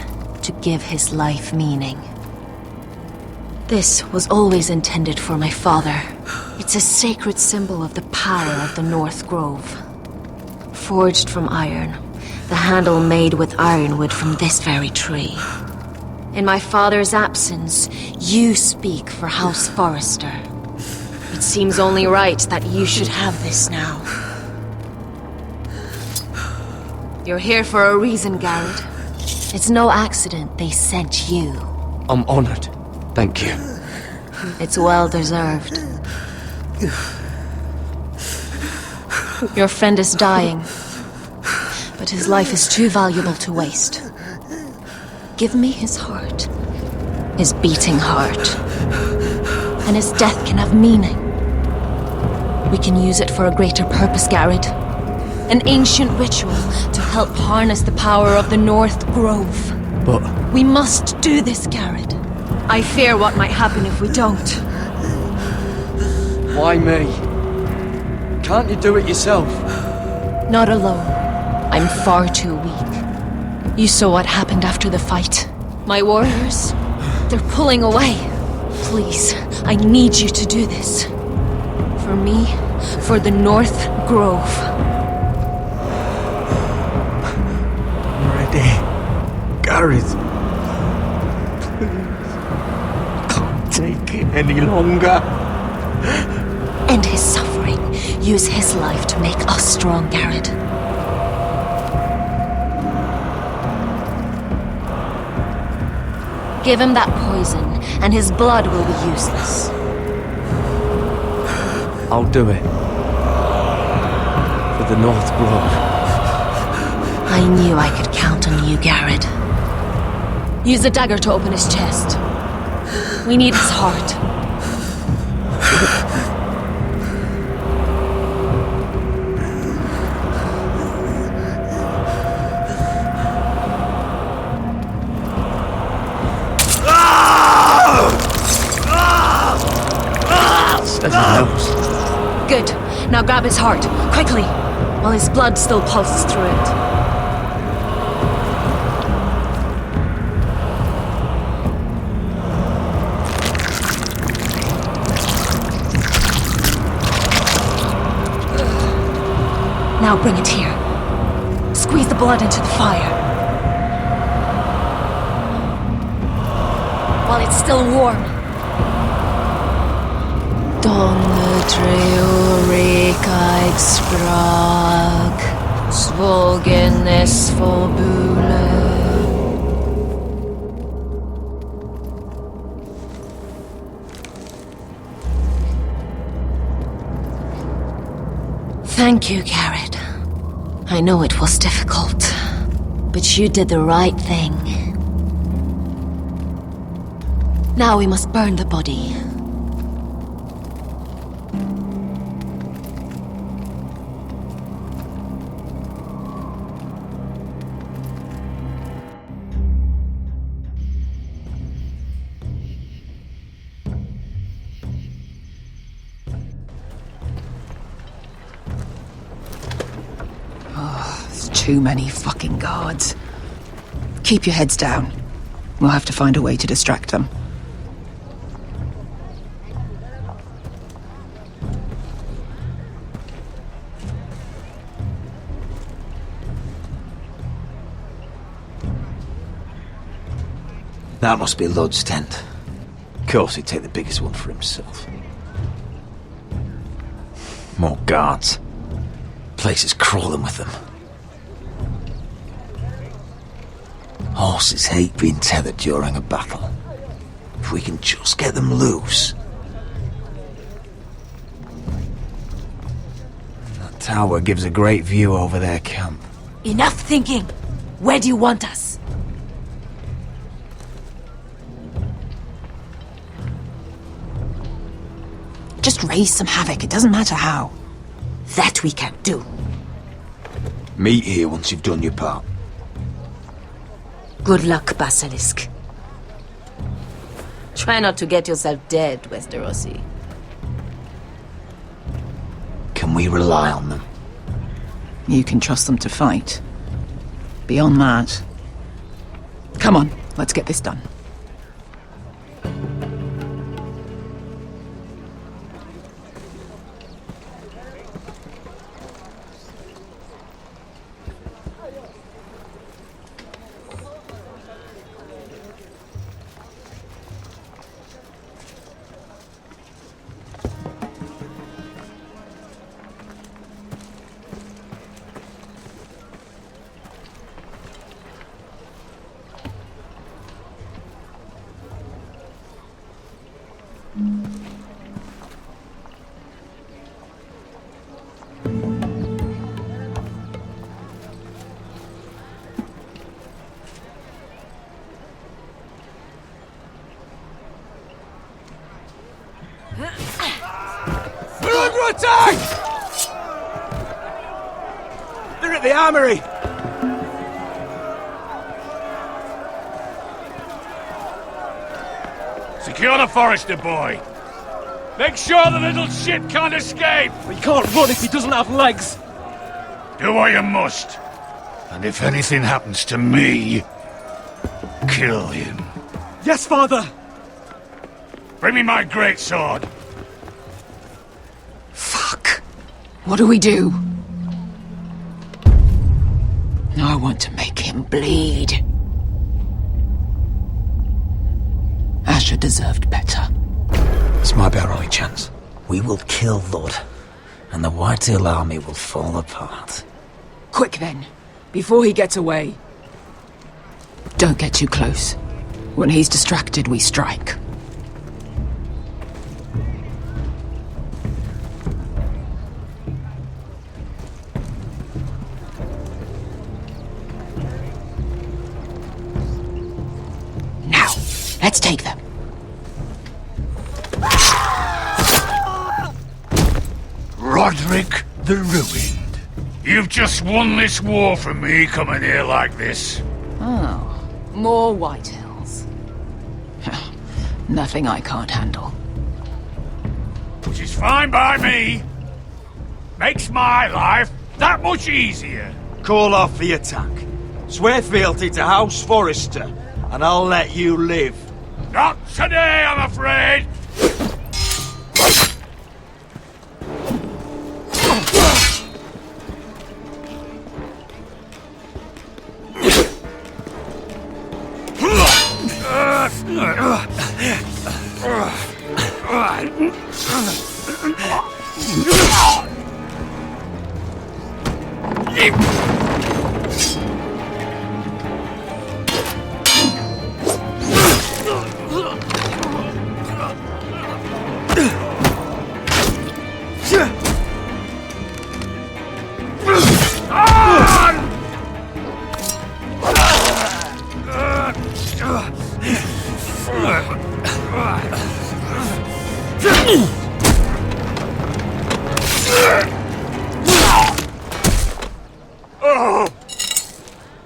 to give his life meaning. This was always intended for my father. It's a sacred symbol of the power of the North Grove. Forged from iron, the handle made with ironwood from this very tree. In my father's absence, you speak for House Forrester. It seems only right that you should have this now. You're here for a reason, Garrett. It's no accident they sent you. I'm honored. Thank you. It's well deserved. Your friend is dying, but his life is too valuable to waste. Give me his heart, his beating heart, and his death can have meaning. We can use it for a greater purpose, Garrett. An ancient ritual to help harness the power of the North Grove. But... we must do this, Garrett. I fear what might happen if we don't. Why me? Can't you do it yourself? Not alone. I'm far too weak. You saw what happened after the fight. My warriors, they're pulling away. Please, I need you to do this. For me, for the North Grove. Gareth, please. Can't take it any longer. End his suffering. Use his life to make us strong, Garrett. Give him that poison, and his blood will be useless. I'll do it. For the North Grove. I knew I could count on you, Garrett. Use the dagger to open his chest. We need his heart. Good. Now grab his heart, quickly, while his blood still pulses through it. Now bring it here. Squeeze the blood into the fire. While it's still warm. Donne treorekaig sprag, svogenes forbule. Thank you, Garrett. I know it was difficult, but you did the right thing. Now we must burn the body. Too many fucking guards. Keep your heads down. We'll have to find a way to distract them. That must be Lud's tent. Of course he'd take the biggest one for himself. More guards. Place is crawling with them. Horses hate being tethered during a battle. If we can just get them loose. That tower gives a great view over their camp. Enough thinking! Where do you want us? Just raise some havoc, it doesn't matter how. That we can do. Meet here once you've done your part. Good luck, Basilisk. Try not to get yourself dead, Westerosi. Can we rely on them? You can trust them to fight. Beyond that... Come on, let's get this done. We're under attack! They're at the armory! Secure the Forester boy! Make sure the little shit can't escape! He can't run if he doesn't have legs! Do what you must. And if anything happens to me, kill him. Yes, father! Bring me my greatsword. What do we do? I want to make him bleed. Asher deserved better. This might be our only chance. We will kill Lud, and the Whitetail army will fall apart. Quick then, before he gets away. Don't get too close. When he's distracted, we strike. Now, let's take them. Roderick the Ruined. You've just won this war from me coming here like this. Oh, more Whitehills. Nothing I can't handle. Which is fine by me. Makes my life that much easier. Call off the attack. Swear fealty to House Forrester, and I'll let you live. Not today, I'm afraid.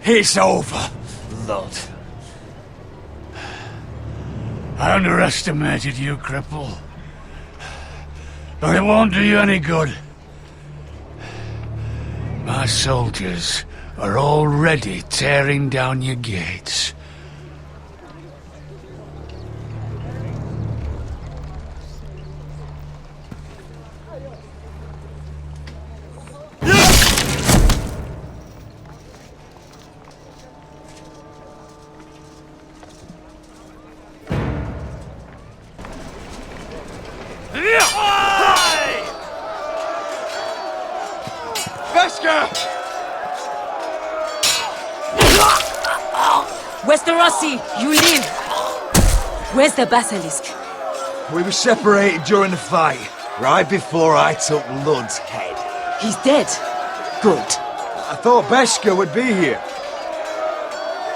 It's over, Lord. I underestimated you, cripple. But it won't do you any good. My soldiers are already tearing down your gates. Westerosi, you live! Where's the basilisk? We were separated during the fight, right before I took Lud's head. He's dead. Good. I thought Beskha would be here.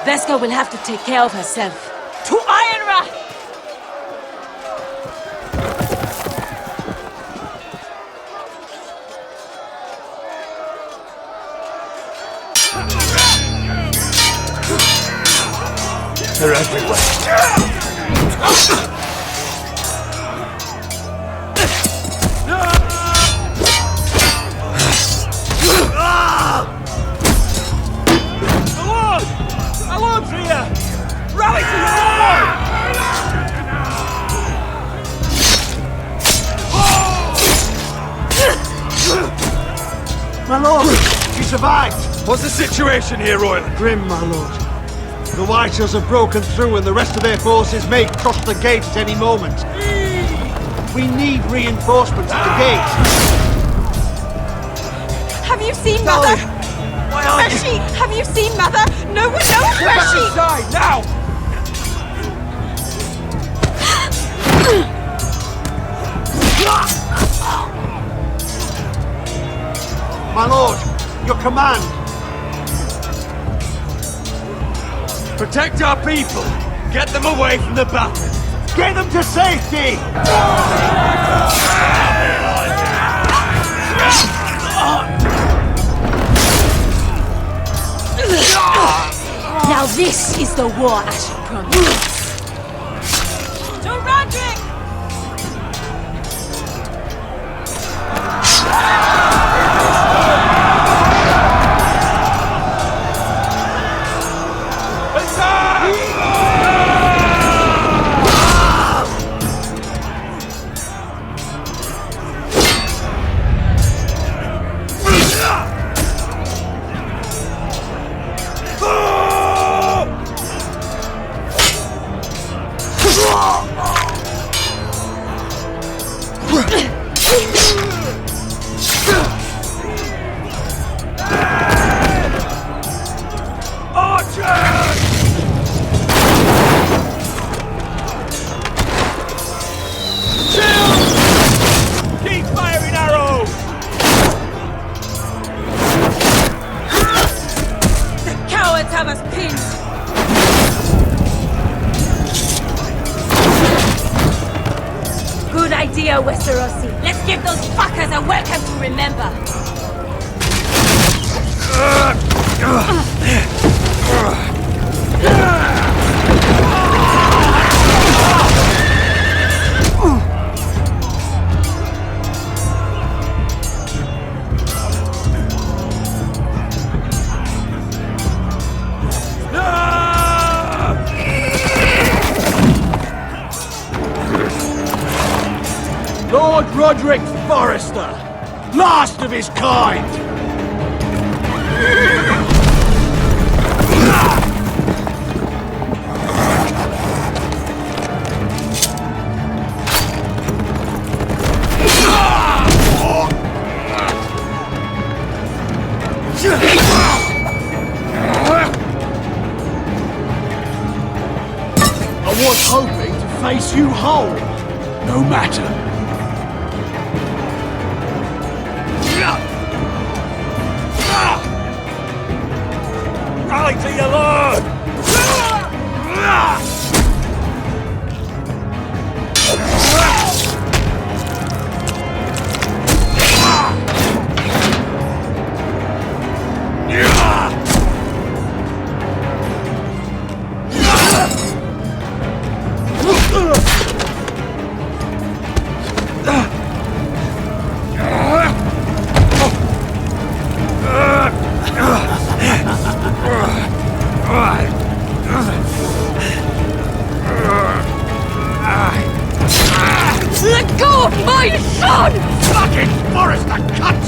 Vesca will have to take care of herself. To Ironra! They're everywhere. Alon's here! Rally to your lord! My lord, you survived! What's the situation here, Royal? Grim, my lord. The Whitehills have broken through and the rest of their forces may cross the gate at any moment. We need reinforcements at the gate. Have you seen Mother? Where's she? Have you seen Mother? No one knows where she... Inside, now! My lord, your command. Protect our people! Get them away from the battle! Get them to safety! Now this is the war Asher promised. To Roderick! Westerosi. Let's give those fuckers a welcome to remember. Lord Roderick Forrester, last of his kind! I was hoping to face you whole. No matter. Rally to your lord! Forrester, cut!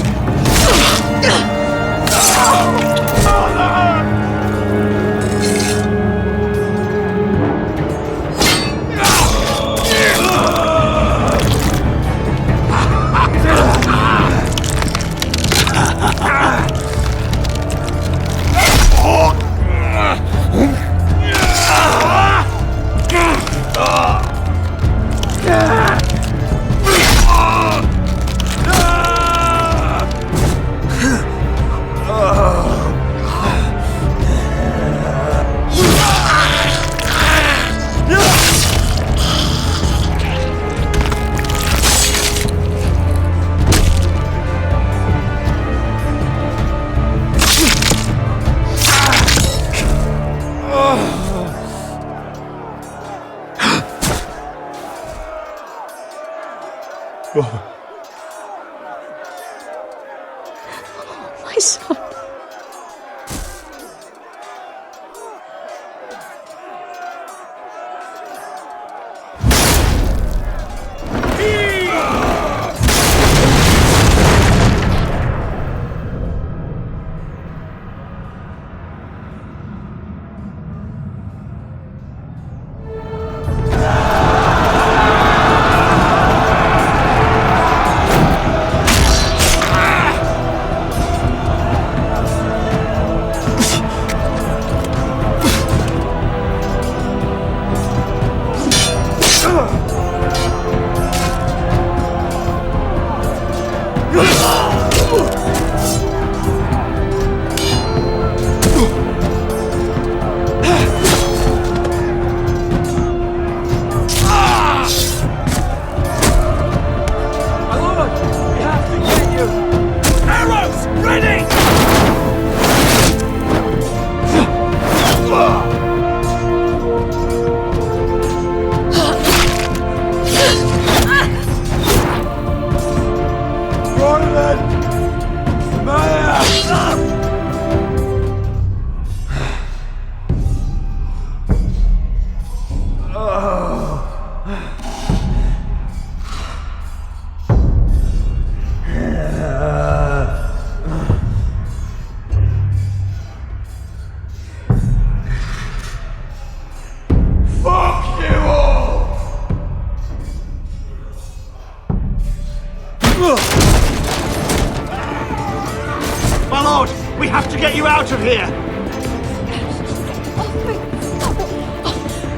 My son. My lord, we have to get you out of here!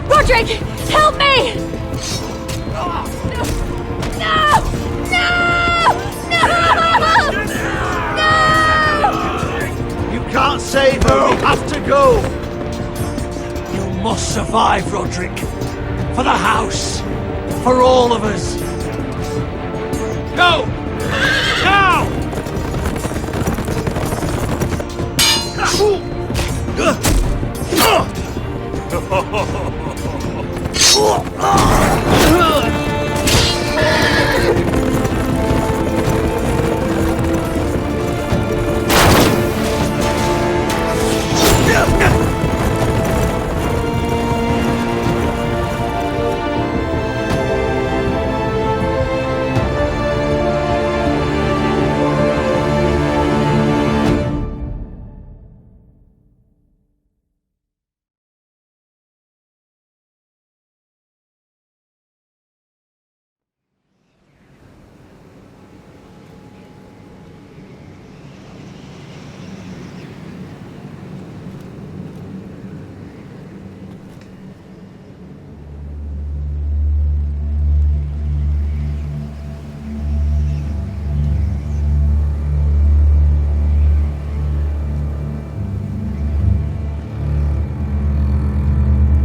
Roderick, help me! No! No! No! You can't save her, we have to go! You must survive, Roderick. For the house. For all of us. Go! Now!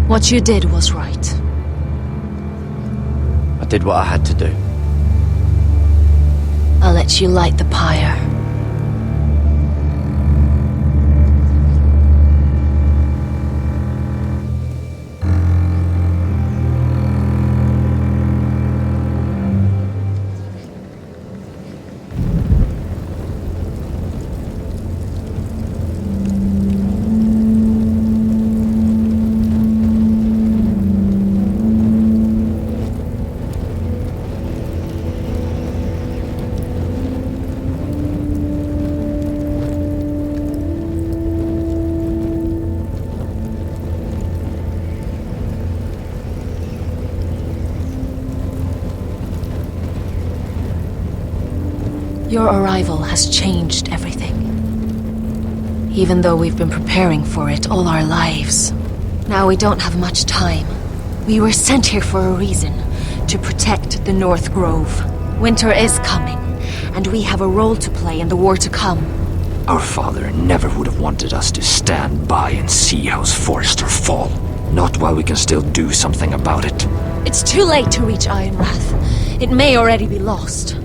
What you did was right. I did what I had to do. I'll let you light the pyre. Your arrival has changed everything. Even though we've been preparing for it all our lives. Now we don't have much time. We were sent here for a reason. To protect the North Grove. Winter is coming, and we have a role to play in the war to come. Our father never would have wanted us to stand by and see House Forrester fall. Not while we can still do something about it. It's too late to reach Ironrath. It may already be lost.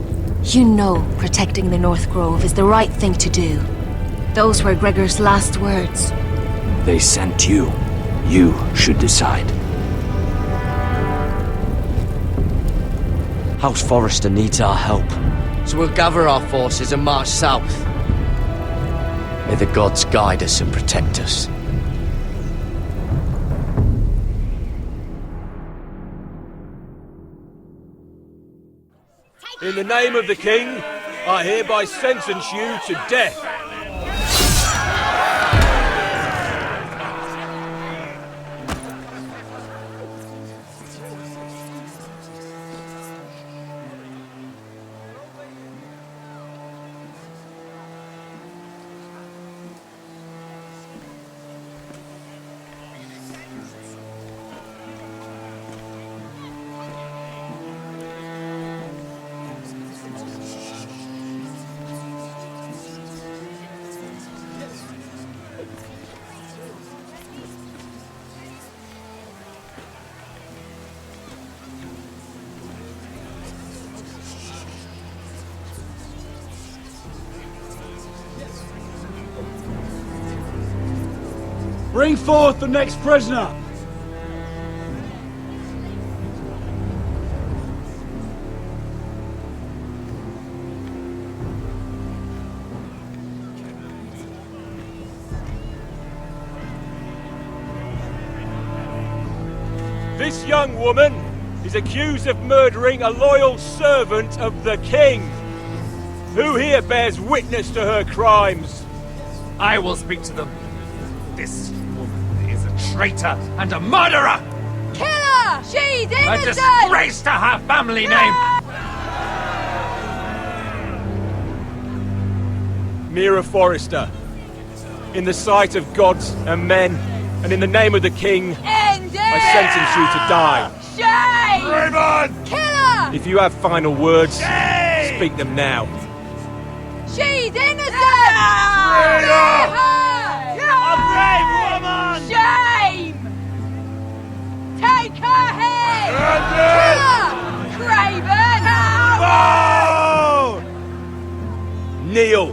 You know protecting the North Grove is the right thing to do. Those were Gregor's last words. They sent you. You should decide. House Forrester needs our help, so we'll gather our forces and march south. May the gods guide us and protect us. In the name of the king, I hereby sentence you to death. Bring forth the next prisoner! This young woman is accused of murdering a loyal servant of the king. Who here bears witness to her crimes? I will speak to them. This woman is a traitor and a murderer! Kill her! She's A innocent! disgrace to her family name! Mira Forrester, in the sight of gods and men, and in the name of the king, End it! I sentence you to die. Shame! Raymond! Kill her! If you have final words, speak them now. She's innocent! Traitor! A brave woman! Shame! Take her head! Kill her! Craven! Kneel!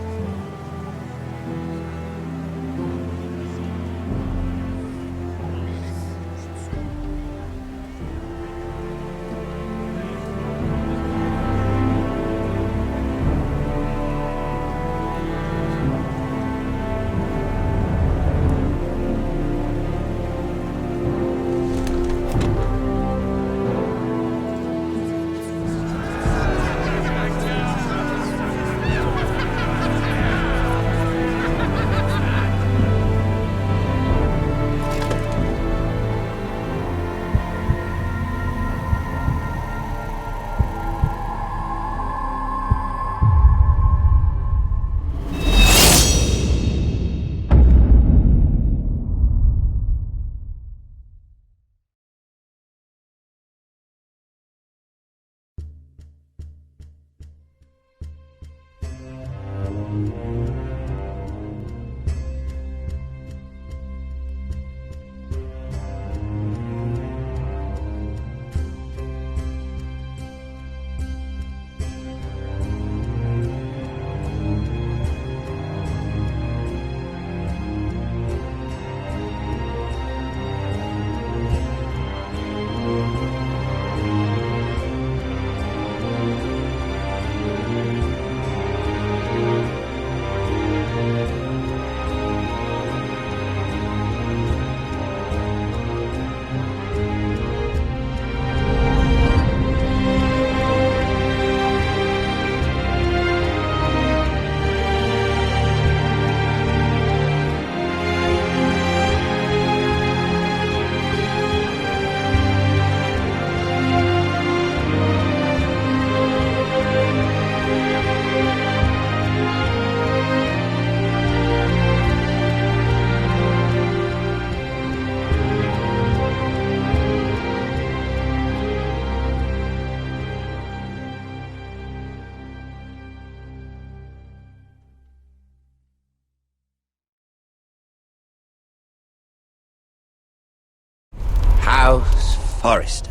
Forrester.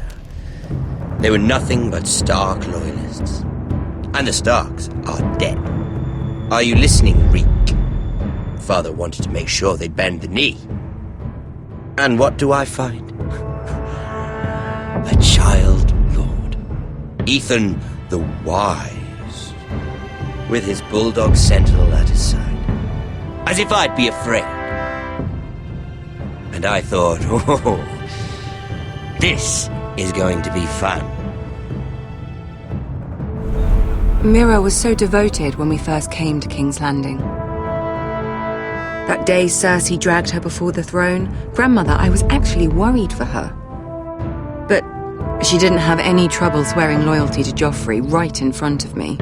They were nothing but Stark loyalists. And the Starks are dead. Are you listening, Reek? Father wanted to make sure they'd bend the knee. And what do I find? A child lord. Ethan the Wise. With his bulldog sentinel at his side. As if I'd be afraid. And I thought, oh, this is going to be fun. Mira was so devoted when we first came to King's Landing. That day Cersei dragged her before the throne, Grandmother, I was actually worried for her. But she didn't have any trouble swearing loyalty to Joffrey right in front of me.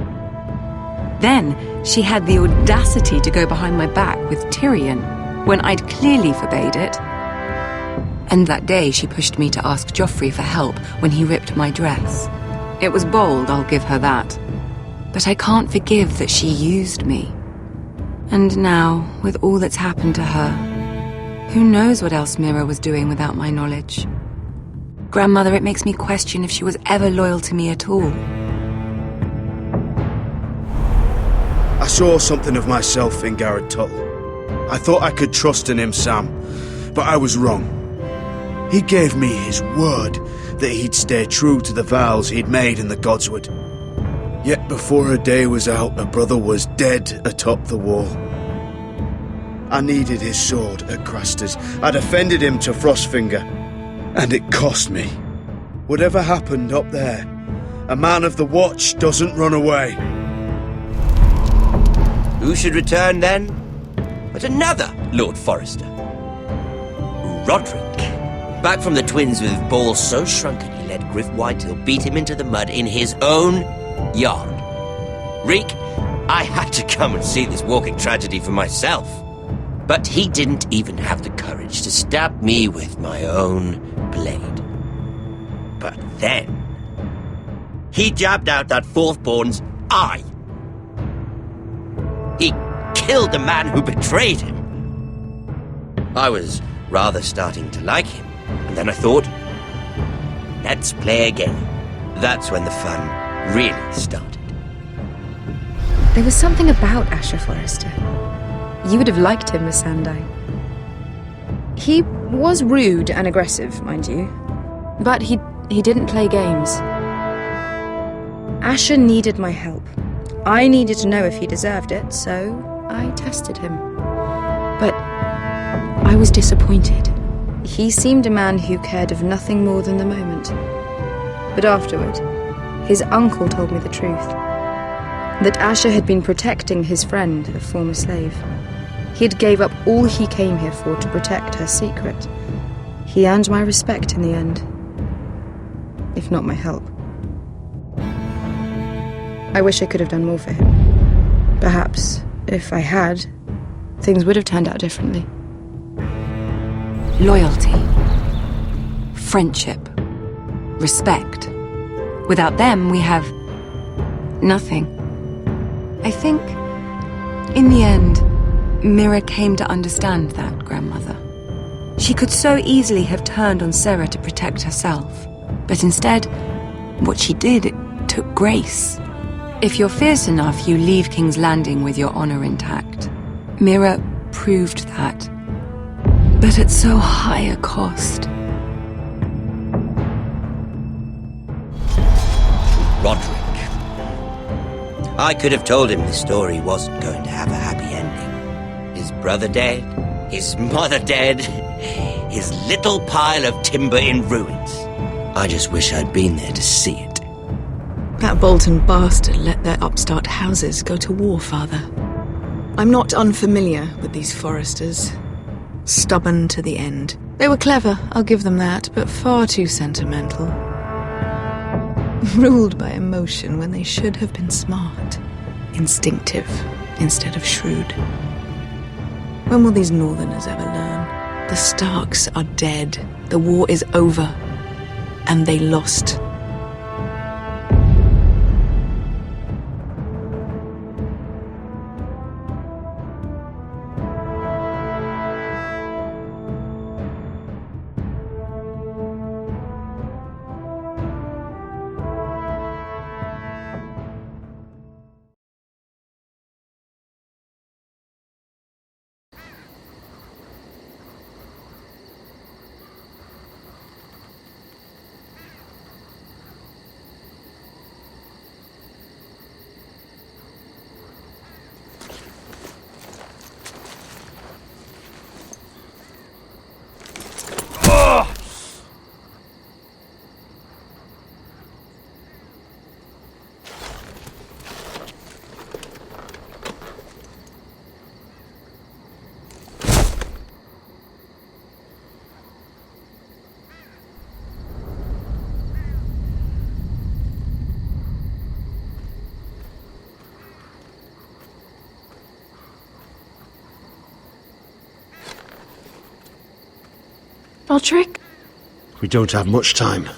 Then she had the audacity to go behind my back with Tyrion, when I'd clearly forbade it. And that day she pushed me to ask Joffrey for help when he ripped my dress. It was bold, I'll give her that. But I can't forgive that she used me. And now, with all that's happened to her, who knows what else Mira was doing without my knowledge? Grandmother, it makes me question if she was ever loyal to me at all. I saw something of myself in Garrett Tuttle. I thought I could trust in him, Sam, but I was wrong. He gave me his word that he'd stay true to the vows he'd made in the Godswood. Yet before a day was out, a brother was dead atop the wall. I needed his sword at Craster's. I'd offended him to Frostfinger, and it cost me. Whatever happened up there, a man of the Watch doesn't run away. Who should return then? But another Lord Forrester. Roderick. Back from the Twins with balls so shrunken he let Griff Whitehill beat him into the mud in his own yard. Reek, I had to come and see this walking tragedy for myself. But he didn't even have the courage to stab me with my own blade. But then, he jabbed out that fourthborn's eye. He killed the man who betrayed him. I was rather starting to like him, and then I thought, let's play again. That's when the fun really started. There was something about Asher Forrester. You would have liked him, Miss Sandai. He was rude and aggressive, mind you, but he didn't play games. Asher needed my help. I needed to know if he deserved it, so I tested him. But I was disappointed. He seemed a man who cared of nothing more than the moment. But afterward, his uncle told me the truth. That Asher had been protecting his friend, a former slave. He had gave up all he came here for to protect her secret. He earned my respect in the end. If not my help. I wish I could have done more for him. Perhaps, if I had, things would have turned out differently. Loyalty. Friendship. Respect. Without them, we have nothing. I think, in the end, Mira came to understand that, Grandmother. She could so easily have turned on Sarah to protect herself. But instead, what she did, it took grace. If you're fierce enough, you leave King's Landing with your honor intact. Mira proved that. But at so high a cost. Roderick. I could have told him this story wasn't going to have a happy ending. His brother dead, his mother dead, his little pile of timber in ruins. I just wish I'd been there to see it. That Bolton bastard let their upstart houses go to war, Father. I'm not unfamiliar with these Forresters. Stubborn to the end. They were clever, I'll give them that, but far too sentimental. Ruled by emotion when they should have been smart. Instinctive instead of shrewd. When will these Northerners ever learn? The Starks are dead. The war is over. And they lost. Roderick? We don't have much time.